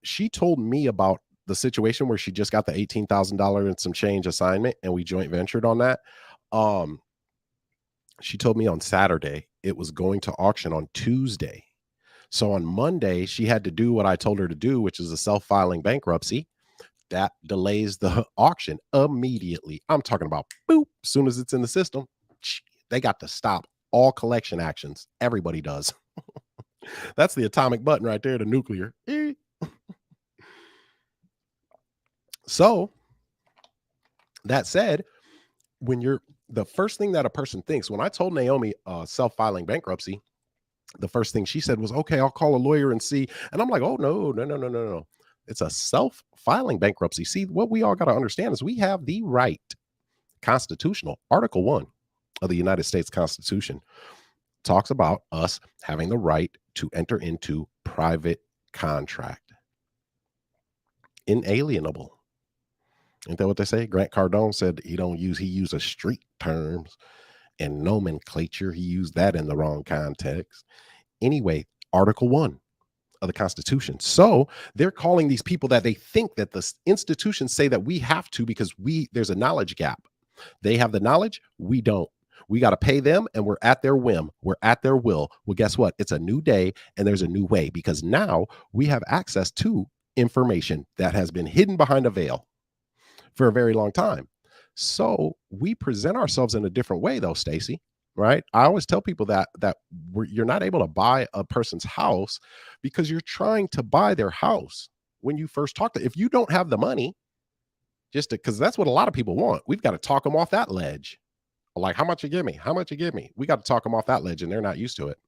she told me about the situation where she just got the $18,000 and some change assignment, and we joint ventured on that. She told me on Saturday it was going to auction on Tuesday. So on Monday, she had to do what I told her to do, which is a self-filing bankruptcy. That delays the auction immediately. I'm talking about boop. As soon as it's in the system, they got to stop all collection actions. Everybody does. That's the atomic button right there, the nuclear. So that said, when you're the first thing that a person thinks, when I told Naomi self-filing bankruptcy, the first thing she said was, okay, I'll call a lawyer and see. And I'm like, oh, no. It's a self-filing bankruptcy. See, what we all got to understand is we have the right, constitutional, Article 1 of the United States Constitution talks about us having the right to enter into private contract. Inalienable. Ain't that what they say? Grant Cardone said he uses street terms and nomenclature. He used that in the wrong context. Anyway, Article 1 of the Constitution. So they're calling these people that they think that the institutions say that we have to because there's a knowledge gap. They have the knowledge, we don't. We got to pay them, and we're at their whim. We're at their will. Well, guess what? It's a new day, and there's a new way, because now we have access to information that has been hidden behind a veil for a very long time. So we present ourselves in a different way, though, Stacy. Right? I always tell people that you're not able to buy a person's house because you're trying to buy their house when you first talk to. If you don't have the money, because that's what a lot of people want. We've got to talk them off that ledge. Like, how much you give me? How much you give me? We got to talk them off that ledge, and they're not used to it.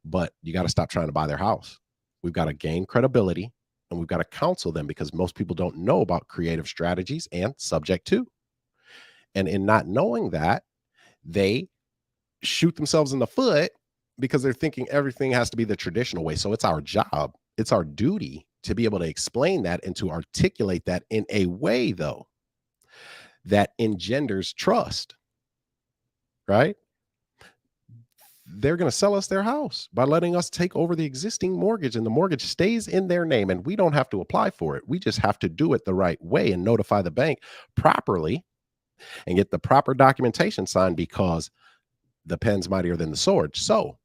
But you got to stop trying to buy their house. We've got to gain credibility, and we've got to counsel them, because most people don't know about creative strategies and subject to. And in not knowing that, they shoot themselves in the foot because they're thinking everything has to be the traditional way. So it's our job, it's our duty to be able to explain that and to articulate that in a way, though, that engenders trust, right? They're going to sell us their house by letting us take over the existing mortgage, and the mortgage stays in their name, and we don't have to apply for it. We just have to do it the right way and notify the bank properly and get the proper documentation signed, because the pen's mightier than the sword. So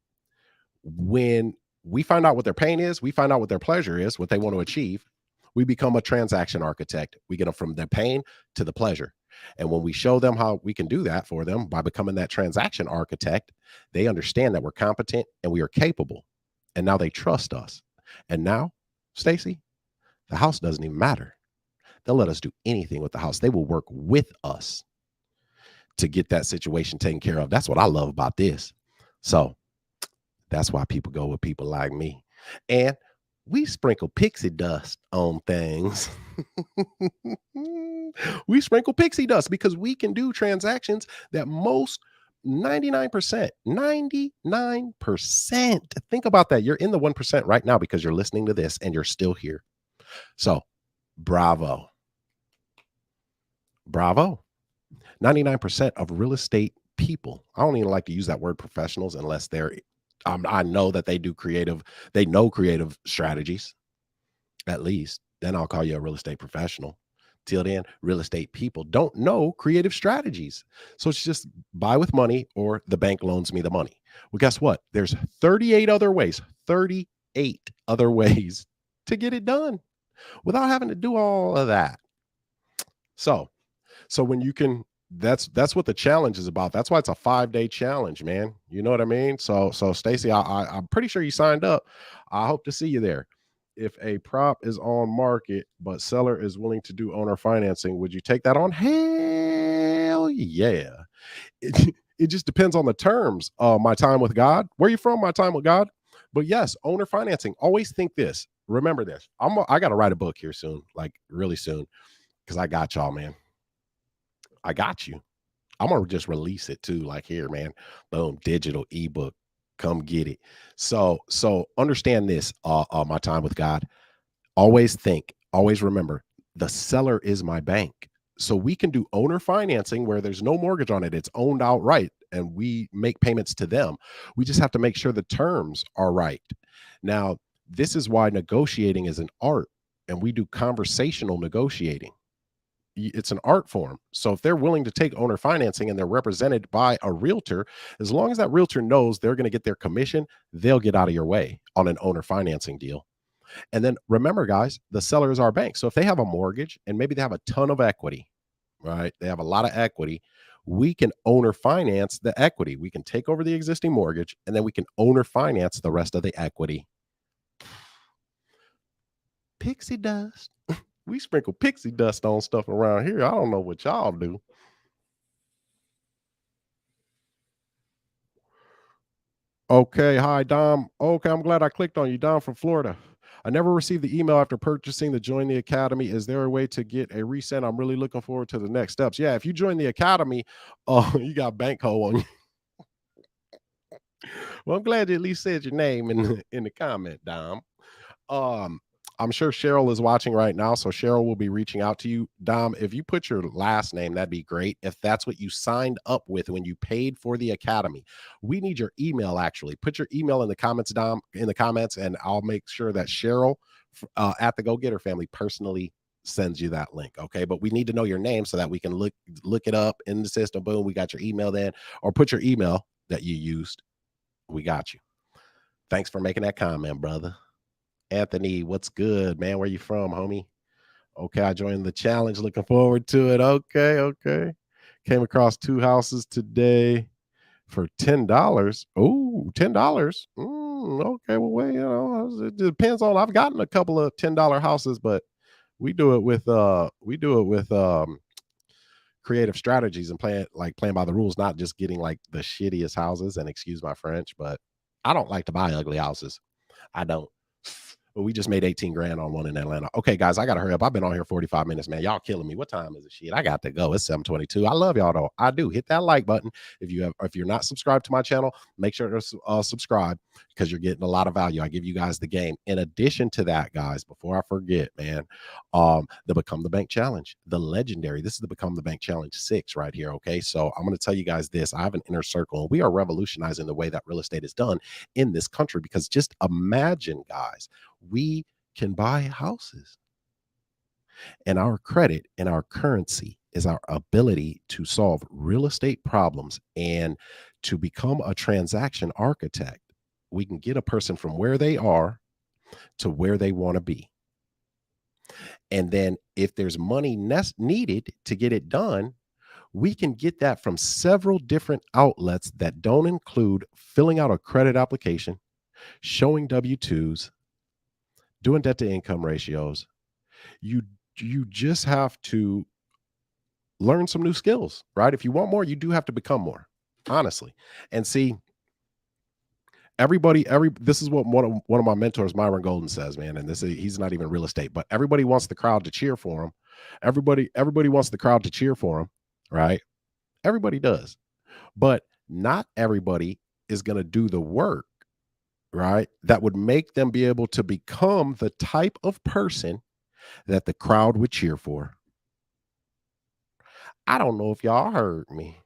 when we find out what their pain is, we find out what their pleasure is, what they want to achieve, we become a transaction architect. We get them from their pain to the pleasure. And when we show them how we can do that for them by becoming that transaction architect, they understand that we're competent and we are capable. And now they trust us. And now, Stacy, the house doesn't even matter. They'll let us do anything with the house. They will work with us to get that situation taken care of. That's what I love about this. So that's why people go with people like me. And we sprinkle pixie dust on things. We sprinkle pixie dust because we can do transactions that most 99%, think about that. You're in the 1% right now because you're listening to this and you're still here. So bravo. 99% of real estate people, I don't even like to use that word professionals unless I know that they know creative strategies, at least. Then I'll call you a real estate professional. Till then, real estate people don't know creative strategies. So it's just buy with money or the bank loans me the money. Well, guess what? There's 38 other ways to get it done without having to do all of that. So when you can, that's what the challenge is about. That's why it's a 5-day challenge, man. You know what I mean? So Stacy, I'm pretty sure you signed up. I hope to see you there. If a prop is on market, but seller is willing to do owner financing, would you take that on? Hell yeah. It just depends on the terms. My time with God. Where are you from? My time with God. But yes, owner financing. Always think this. Remember this. I got to write a book here soon, like really soon, because I got y'all, man. I got you. I'm going to just release it too. Like, here, man, boom, digital ebook, come get it. So understand this, my time with God. Always remember, the seller is my bank. So we can do owner financing where there's no mortgage on it. It's owned outright and we make payments to them. We just have to make sure the terms are right. Now, this is why negotiating is an art, and we do conversational negotiating. It's an art form. So if they're willing to take owner financing and they're represented by a realtor, as long as that realtor knows they're going to get their commission, they'll get out of your way on an owner financing deal. And then remember, guys, the seller is our bank. So if they have a mortgage and maybe they have a ton of equity, right? They have a lot of equity. We can owner finance the equity. We can take over the existing mortgage and then we can owner finance the rest of the equity. Pixie dust. We sprinkle pixie dust on stuff around here. I don't know what y'all do. Okay. Hi, Dom. Okay. I'm glad I clicked on you. Dom from Florida. I never received the email after purchasing to join the academy. Is there a way to get a resend? I'm really looking forward to the next steps. Yeah. If you join the academy, you got Banco on you. Well, I'm glad you at least said your name in the comment, Dom. Um, I'm sure Cheryl is watching right now, so Cheryl will be reaching out to you. Dom, if you put your last name, that'd be great. If that's what you signed up with when you paid for the academy, we need your email. Actually, put your email in the comments, Dom, in the comments, and I'll make sure that Cheryl at the GoGetter family personally sends you that link. Okay, but we need to know your name so that we can look it up in the system. Boom, we got your email then, or put your email that you used. We got you. Thanks for making that comment, brother. Anthony, what's good, man? Where you from, homie? Okay, I joined the challenge. Looking forward to it. Okay. Came across 2 houses today for $10. Oh, $10. Okay, well, wait, it depends on. I've gotten a couple of $10 houses, but we do it with creative strategies and playing by the rules, not just getting like the shittiest houses. And excuse my French, but I don't like to buy ugly houses. I don't. But we just made 18 grand on one in Atlanta. Okay, guys, I gotta hurry up. I've been on here 45 minutes, man. Y'all killing me. What time is it? Shit, I got to go. It's 7:22. I love y'all though. I do. Hit that like button. If you're not subscribed to my channel, make sure to subscribe because you're getting a lot of value. I give you guys the game. In addition to that, guys, before I forget, man, the Become the Bank Challenge, the legendary. This is the Become the Bank Challenge 6 right here. Okay, so I'm going to tell you guys this. I have an inner circle, and we are revolutionizing the way that real estate is done in this country. Because just imagine, guys, we can buy houses, and our credit and our currency is our ability to solve real estate problems and to become a transaction architect. We can get a person from where they are to where they want to be. And then if there's money needed to get it done, we can get that from several different outlets that don't include filling out a credit application, showing W-2s, doing debt to income ratios. You just have to learn some new skills, right? If you want more, you do have to become more, honestly. And see, this is what one of my mentors, Myron Golden, says, man. And he's not even real estate, but everybody wants the crowd to cheer for him. Everybody wants the crowd to cheer for him, right? Everybody does, but not everybody is going to do the work, right? That would make them be able to become the type of person that the crowd would cheer for. I don't know if y'all heard me.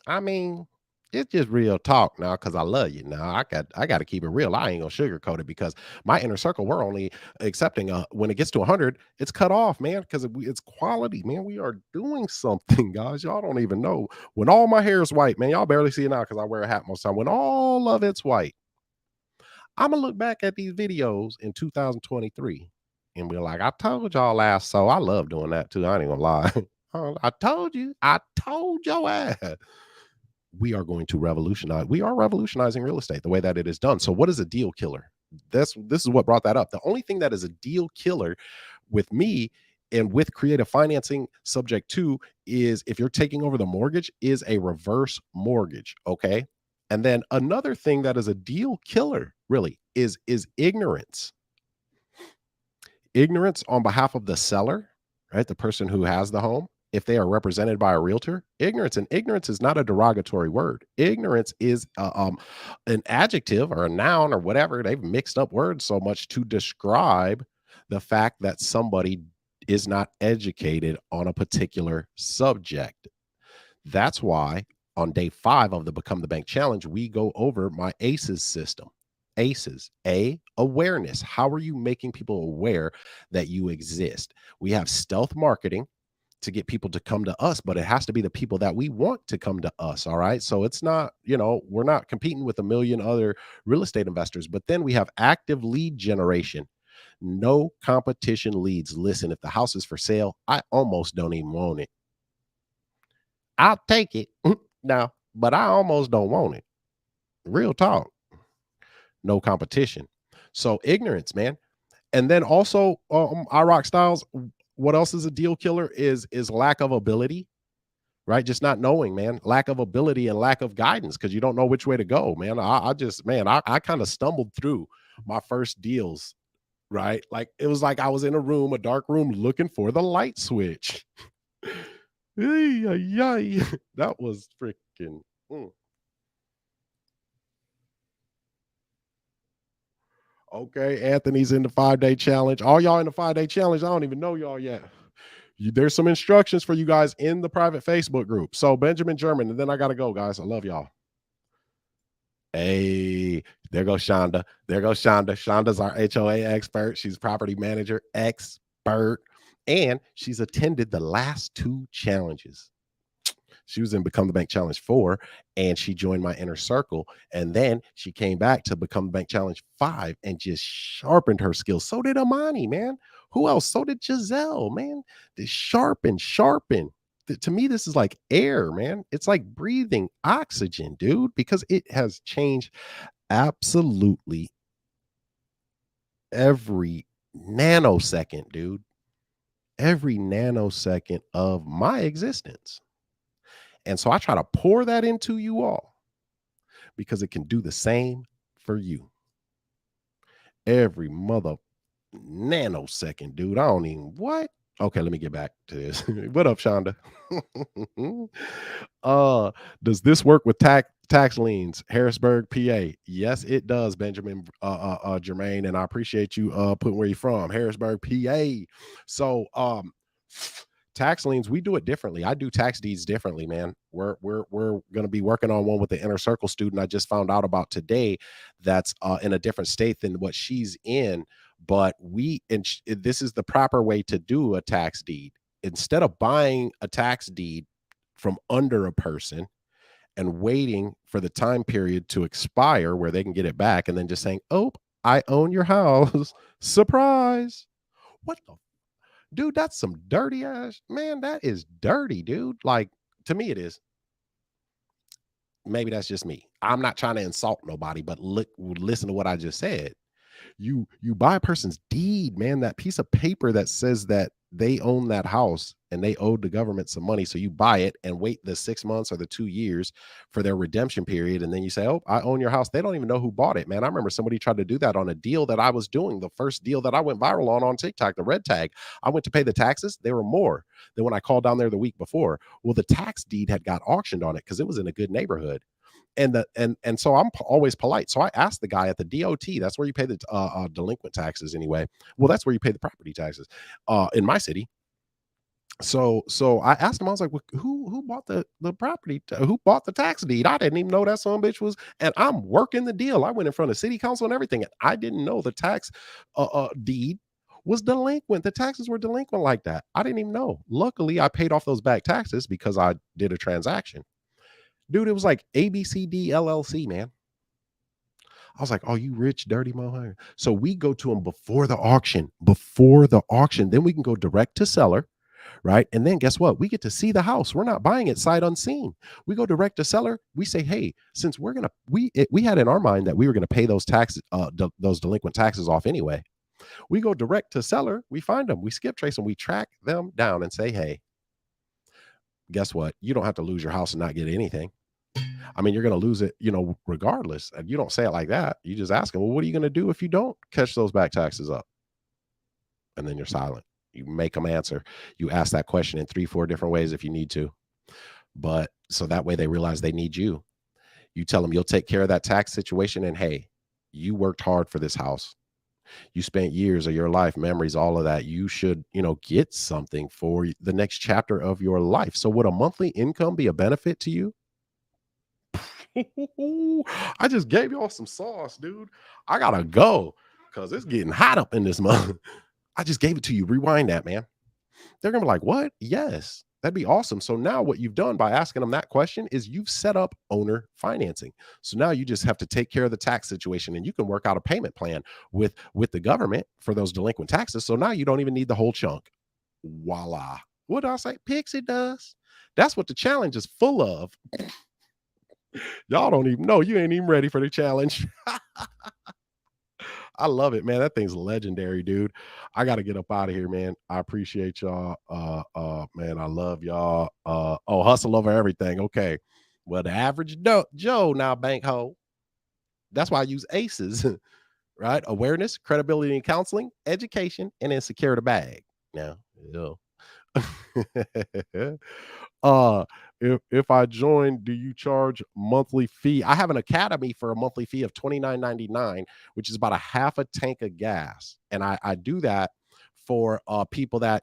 I mean, it's just real talk now because I love you. Now I got to keep it real. I ain't gonna sugarcoat it because my inner circle, we're only accepting when it gets to 100, it's cut off, man, because it's quality, man. We are doing something, guys. Y'all don't even know. When all my hair is white, man, y'all barely see it now because I wear a hat most of the time. When all of it's white, I'm gonna look back at these videos in 2023 and be like, I told y'all last. So I love doing that too. I ain't gonna lie. I told your ass. We are going to revolutionize. We are revolutionizing real estate the way that it is done. So what is a deal killer? This is what brought that up. The only thing that is a deal killer with me and with creative financing subject to is if you're taking over the mortgage is a reverse mortgage. Okay. And then another thing that is a deal killer really is ignorance. Ignorance on behalf of the seller, right? The person who has the home. If they are represented by a realtor, ignorance is not a derogatory word. Ignorance is an adjective or a noun or whatever. They've mixed up words so much to describe the fact that somebody is not educated on a particular subject. That's why on day 5 of the Become the Bank Challenge, we go over my ACEs system. ACEs, A, awareness. How are you making people aware that you exist? We have stealth marketing to get people to come to us, but it has to be the people that we want to come to us. All right. So it's not, we're not competing with a million other real estate investors. But then we have active lead generation. No competition leads. Listen, if the house is for sale, I almost don't even want it. I'll take it now, but I almost don't want it. Real talk. No competition. So ignorance, man. And then also, iRock Styles, what else is a deal killer is lack of ability, right? Just not knowing, man. Lack of ability and lack of guidance because you don't know which way to go, man. I kind of stumbled through my first deals, right? Like it was like I was in a dark room looking for the light switch. That was freaking. Okay, Anthony's in the 5-day challenge. All y'all in the 5-day challenge, I don't even know y'all yet. There's some instructions for you guys in the private Facebook group. So Benjamin German, and then I got to go, guys. I love y'all. Hey, there goes Shonda. Shonda's our HOA expert. She's property manager expert. And she's attended the last 2 challenges. She was in Become the Bank Challenge 4, and she joined my inner circle. And then she came back to Become the Bank Challenge 5 and just sharpened her skills. So did Amani, man. Who else? So did Giselle, man. They sharpen. To me, this is like air, man. It's like breathing oxygen, dude, because it has changed absolutely every nanosecond, dude. Every nanosecond of my existence. And so I try to pour that into you all because it can do the same for you. Every mother nanosecond, dude. I don't even what? Okay, let me get back to this. What up, Shonda? Does this work with tax liens, Harrisburg, PA? Yes, it does, Benjamin Jermaine, and I appreciate you putting where you're from, Harrisburg, PA. So tax liens, we do it differently. I do tax deeds differently, man. We're going to be working on one with the inner circle student I just found out about today that's in a different state than what she's in. But this is the proper way to do a tax deed. Instead of buying a tax deed from under a person and waiting for the time period to expire where they can get it back and then just saying, oh, I own your house. Surprise. What the dude, that's some dirty ass, man. That is dirty, dude. Like, to me, it is. Maybe that's just me. I'm not trying to insult nobody, but listen to what I just said. You buy a person's deed, man, that piece of paper that says that they own that house and they owed the government some money. So you buy it and wait the 6 months or the 2 years for their redemption period. And then you say, oh, I own your house. They don't even know who bought it, man. I remember somebody tried to do that on a deal that I was doing. The first deal that I went viral on TikTok, the red tag. I went to pay the taxes. They were more than when I called down there the week before. Well, the tax deed had got auctioned on it because it was in a good neighborhood. And so I'm always polite. So I asked the guy at the DOT, that's where you pay the delinquent taxes anyway. Well, that's where you pay the property taxes in my city. So I asked him, I was like, well, who bought the property? Who bought the tax deed? I didn't even know that son bitch was, and I'm working the deal. I went in front of city council and everything. And I didn't know the tax deed was delinquent. The taxes were delinquent like that. I didn't even know. Luckily, I paid off those back taxes because I did a transaction. Dude, it was like ABCD LLC, man. I was like, oh, you rich, dirty motherfucker. So we go to them before the auction. Then we can go direct to seller, right? And then guess what? We get to see the house. We're not buying it sight unseen. We go direct to seller. We say, hey, since we had in our mind that we were going to pay those taxes, those delinquent taxes off anyway. We go direct to seller. We find them. We skip trace them. We track them down and say, hey, guess what? You don't have to lose your house and not get anything. I mean, you're going to lose it, regardless. And you don't say it like that. You just ask them, well, what are you going to do if you don't catch those back taxes up? And then you're silent. You make them answer. You ask that question in 3-4 different ways if you need to. But so that way they realize they need you. You tell them you'll take care of that tax situation. And hey, you worked hard for this house. You spent years of your life, memories, all of that. You should, get something for the next chapter of your life. So would a monthly income be a benefit to you? I just gave y'all some sauce, dude. I gotta go because it's getting hot up in this month. I just gave it to you. Rewind that, man. They're gonna be like, what? Yes, that'd be awesome. So now what you've done by asking them that question is you've set up owner financing. So now you just have to take care of the tax situation, and you can work out a payment plan with the government for those delinquent taxes. So now you don't even need the whole chunk. Voila. What did I say? Pixie dust. That's what the challenge is full of. Y'all don't even know. You ain't even ready for the challenge. I love it, man. That thing's legendary, dude. I got to get up out of here, man. I appreciate y'all. Man, I love y'all. Hustle over everything. Okay. Well, the average Joe now bank hoe. That's why I use ACEs, right? Awareness, credibility and counseling, education, and then secure the bag. Now, uh if I join, do you charge monthly fee? I have an academy for a monthly fee of $29.99, which is about a half a tank of gas, and I do that for people that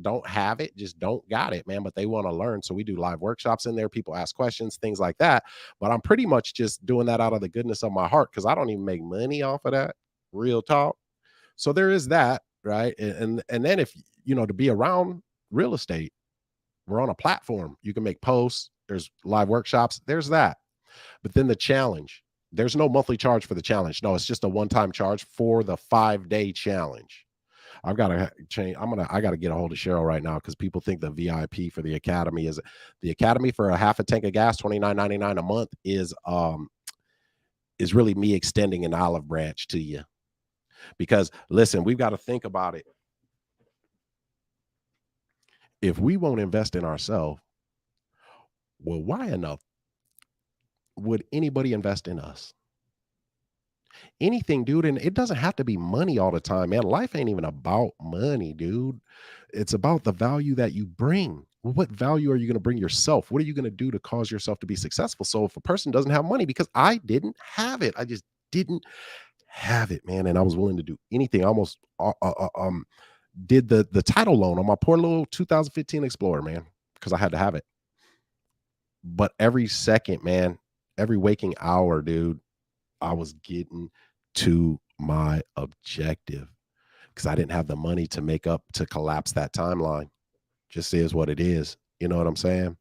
don't have it, just don't got it, man, but they want to learn. So we do live workshops in there, people ask questions, things like that. But I'm pretty much just doing that out of the goodness of my heart, because I don't even make money off of that, real talk. So there is that, right? And then, if to be around real estate, we're on a platform. You can make posts. There's live workshops. There's that. But then the challenge, there's no monthly charge for the challenge. No, it's just a one-time charge for the 5-day challenge. I've got to change. I got to get a hold of Cheryl right now, because people think the VIP for the academy for a half a tank of gas, $29.99 a month is really me extending an olive branch to you. Because listen, we've got to think about it. If we won't invest in ourselves, well, why enough would anybody invest in us? Anything, dude. And it doesn't have to be money all the time, man. Life ain't even about money, dude. It's about the value that you bring. Well, what value are you going to bring yourself? What are you going to do to cause yourself to be successful? So if a person doesn't have money, because I didn't have it, I just didn't have it, man. And I was willing to do anything. I almost did the title loan on my poor little 2015 Explorer, man, because I had to have it. But every second, man, every waking hour, dude, I was getting to my objective, because I didn't have the money to collapse that timeline. Just is what it is. You know what I'm saying?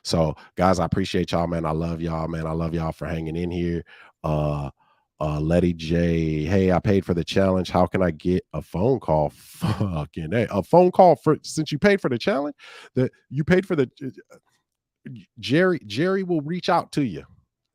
So, guys, I appreciate y'all, man. I love y'all, man. I love y'all for hanging in here. Letty J, hey, I paid for the challenge. How can I get a phone call? Fucking hey, a phone call since you paid for the challenge? That you paid for the Jerry will reach out to you.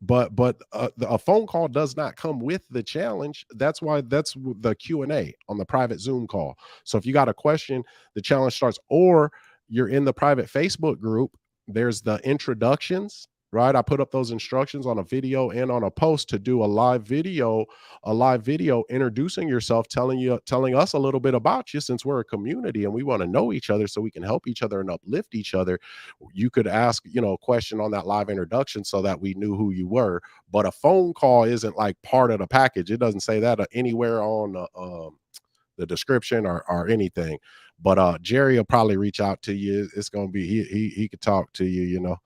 But a phone call does not come with the challenge. That's why that's the Q&A on the private Zoom call. So if you got a question, the challenge starts, or you're in the private Facebook group, there's the introductions, right? I put up those instructions on a video and on a post to do a live video introducing yourself, telling us a little bit about you, since we're a community and we want to know each other so we can help each other and uplift each other. You could ask, a question on that live introduction so that we knew who you were. But a phone call isn't like part of the package. It doesn't say that anywhere on the description or anything. But Jerry will probably reach out to you. It's gonna be he could talk to you,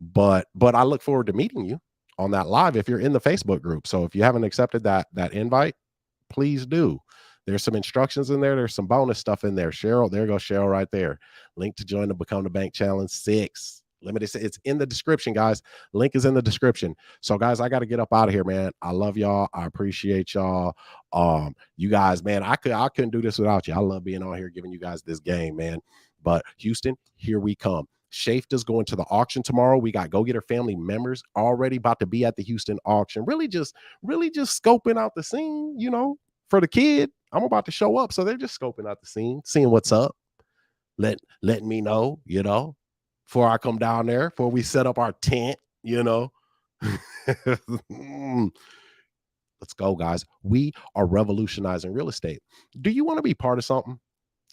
But I look forward to meeting you on that live if you're in the Facebook group. So if you haven't accepted that invite, please do. There's some instructions in there. There's some bonus stuff in there. Cheryl, there goes Cheryl right there. Link to join the Become the Bank Challenge 6. Limited. It's in the description, guys. Link is in the description. So, guys, I got to get up out of here, man. I love y'all. I appreciate y'all. You guys, man, I couldn't do this without you. I love being on here giving you guys this game, man. But Houston, here we come. Shafta's going to the auction tomorrow. We got GoGetter family members already about to be at the Houston auction. Really just scoping out the scene, for the kid. I'm about to show up. So they're just scoping out the scene, seeing what's up, letting me know, before I come down there, before we set up our tent, Let's go, guys. We are revolutionizing real estate. Do you want to be part of something?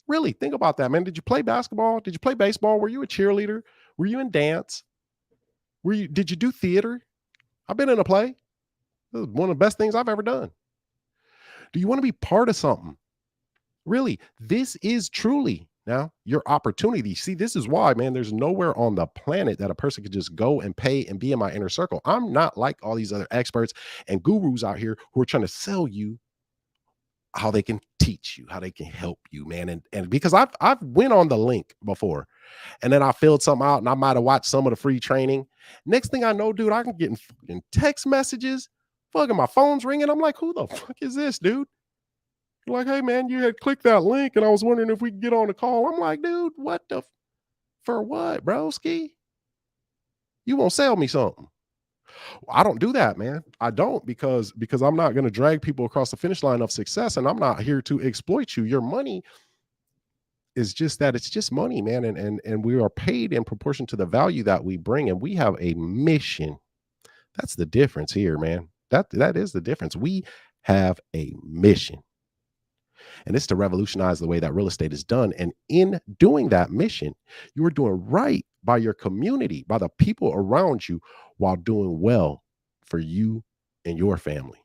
Really think about that, man. Did you play basketball? Did you play baseball? Were you a cheerleader? Were you in dance? Did you do theater? I've been in a play. This is one of the best things I've ever done. Do you want to be part of something? Really, this is truly now your opportunity. See, this is why, man, there's nowhere on the planet that a person could just go and pay and be in my inner circle. I'm not like all these other experts and gurus out here who are trying to sell you how they can teach you, how they can help you, man. And because I've went on the link before and then I filled something out and I might have watched some of the free training. Next thing I know, dude, I can get in fucking text messages, fucking my phone's ringing. I'm like, who the fuck is this, dude? Like, hey man, you had clicked that link and I was wondering if we could get on the call. I'm like, dude, what the for what, broski? You won't sell me something. I don't do that, man. I don't because I'm not going to drag people across the finish line of success, and I'm not here to exploit you. Your money is just that. It's just money, man, and we are paid in proportion to the value that we bring, and we have a mission. That's the difference here, man. That is the difference. We have a mission. And it's to revolutionize the way that real estate is done. And in doing that mission, you are doing right by your community, by the people around you, while doing well for you and your family.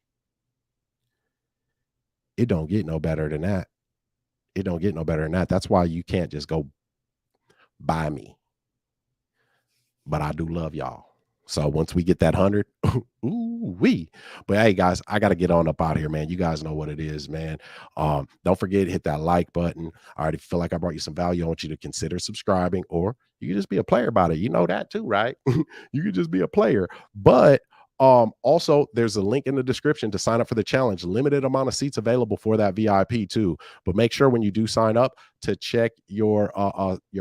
It don't get no better than that. It don't get no better than that. That's why you can't just go buy me. But I do love y'all. So once we get that 100, ooh wee. But hey guys, I got to get on up out here, man. You guys know what it is, man. Don't forget to hit that like button. I already feel like I brought you some value. I want you to consider subscribing, or you can just be a player about it. You know that too, right? You can just be a player. But also there's a link in the description to sign up for the challenge. Limited amount of seats available for that VIP too. But make sure when you do sign up to check your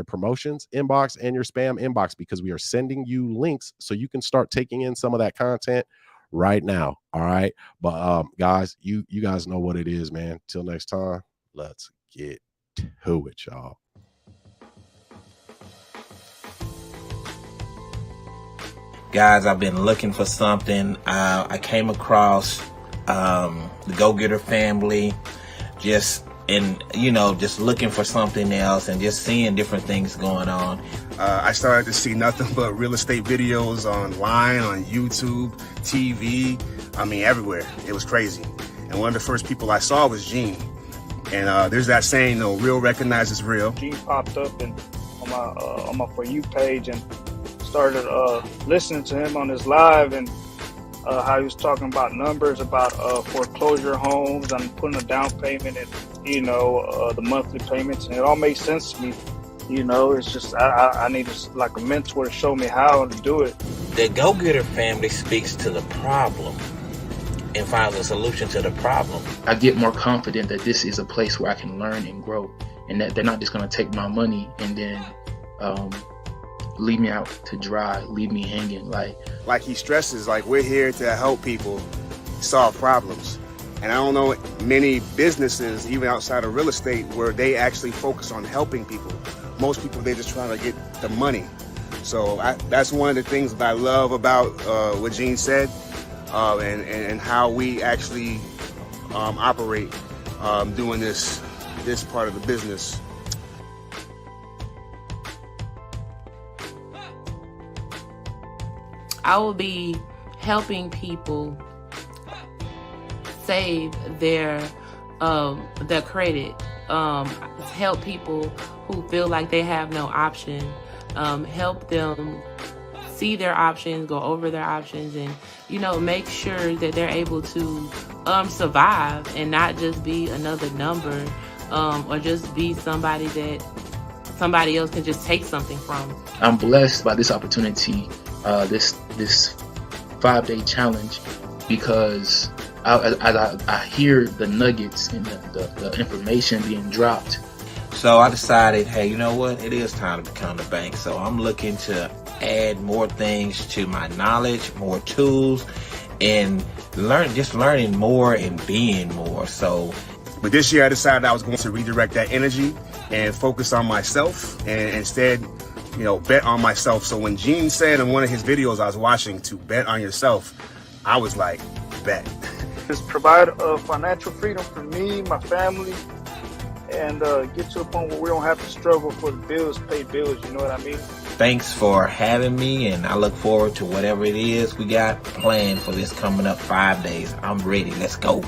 promotions inbox and your spam inbox, because we are sending you links so you can start taking in some of that content right now. All right. But guys, you guys know what it is, man. Till next time, let's get to it, y'all. Guys, I've been looking for something. I came across the GoGetter family, just looking for something else and just seeing different things going on. I started to see nothing but real estate videos online, on YouTube, TV. I mean, everywhere. It was crazy. And one of the first people I saw was Gene. And there's that saying, real recognizes real. Gene popped up on my For You page, and started listening to him on his live, and how he was talking about numbers, about foreclosure homes and putting a down payment and, the monthly payments. And it all made sense to me. It's just, I need like a mentor to show me how to do it. The GoGetter family speaks to the problem and finds a solution to the problem. I get more confident that this is a place where I can learn and grow, and that they're not just going to take my money and then leave me out to dry, leave me hanging. Like he stresses, like, we're here to help people solve problems. And I don't know many businesses, even outside of real estate, where they actually focus on helping people. Most people, they're just trying to get the money. So that's one of the things that I love about what Gene said, and how we actually operate doing this part of the business. I will be helping people save their credit, help people who feel like they have no option, help them see their options, go over their options, and make sure that they're able to survive and not just be another number, or just be somebody that somebody else can just take something from. I'm blessed by this opportunity, this 5-day challenge, because I hear the nuggets and the information being dropped. So I decided, hey, you know what? It is time to become the bank. So I'm looking to add more things to my knowledge, more tools, and learning more and being more. So, but this year I decided I was going to redirect that energy and focus on myself, and instead, bet on myself. So when Gene said in one of his videos I was watching to bet on yourself, I was like, bet. Just provide financial freedom for me, my family, and get to a point where we don't have to struggle for the bills, pay bills, you know what I mean? thanks for having me, and I look forward to whatever it is we got planned for this coming up 5 days. I'm ready. Let's go.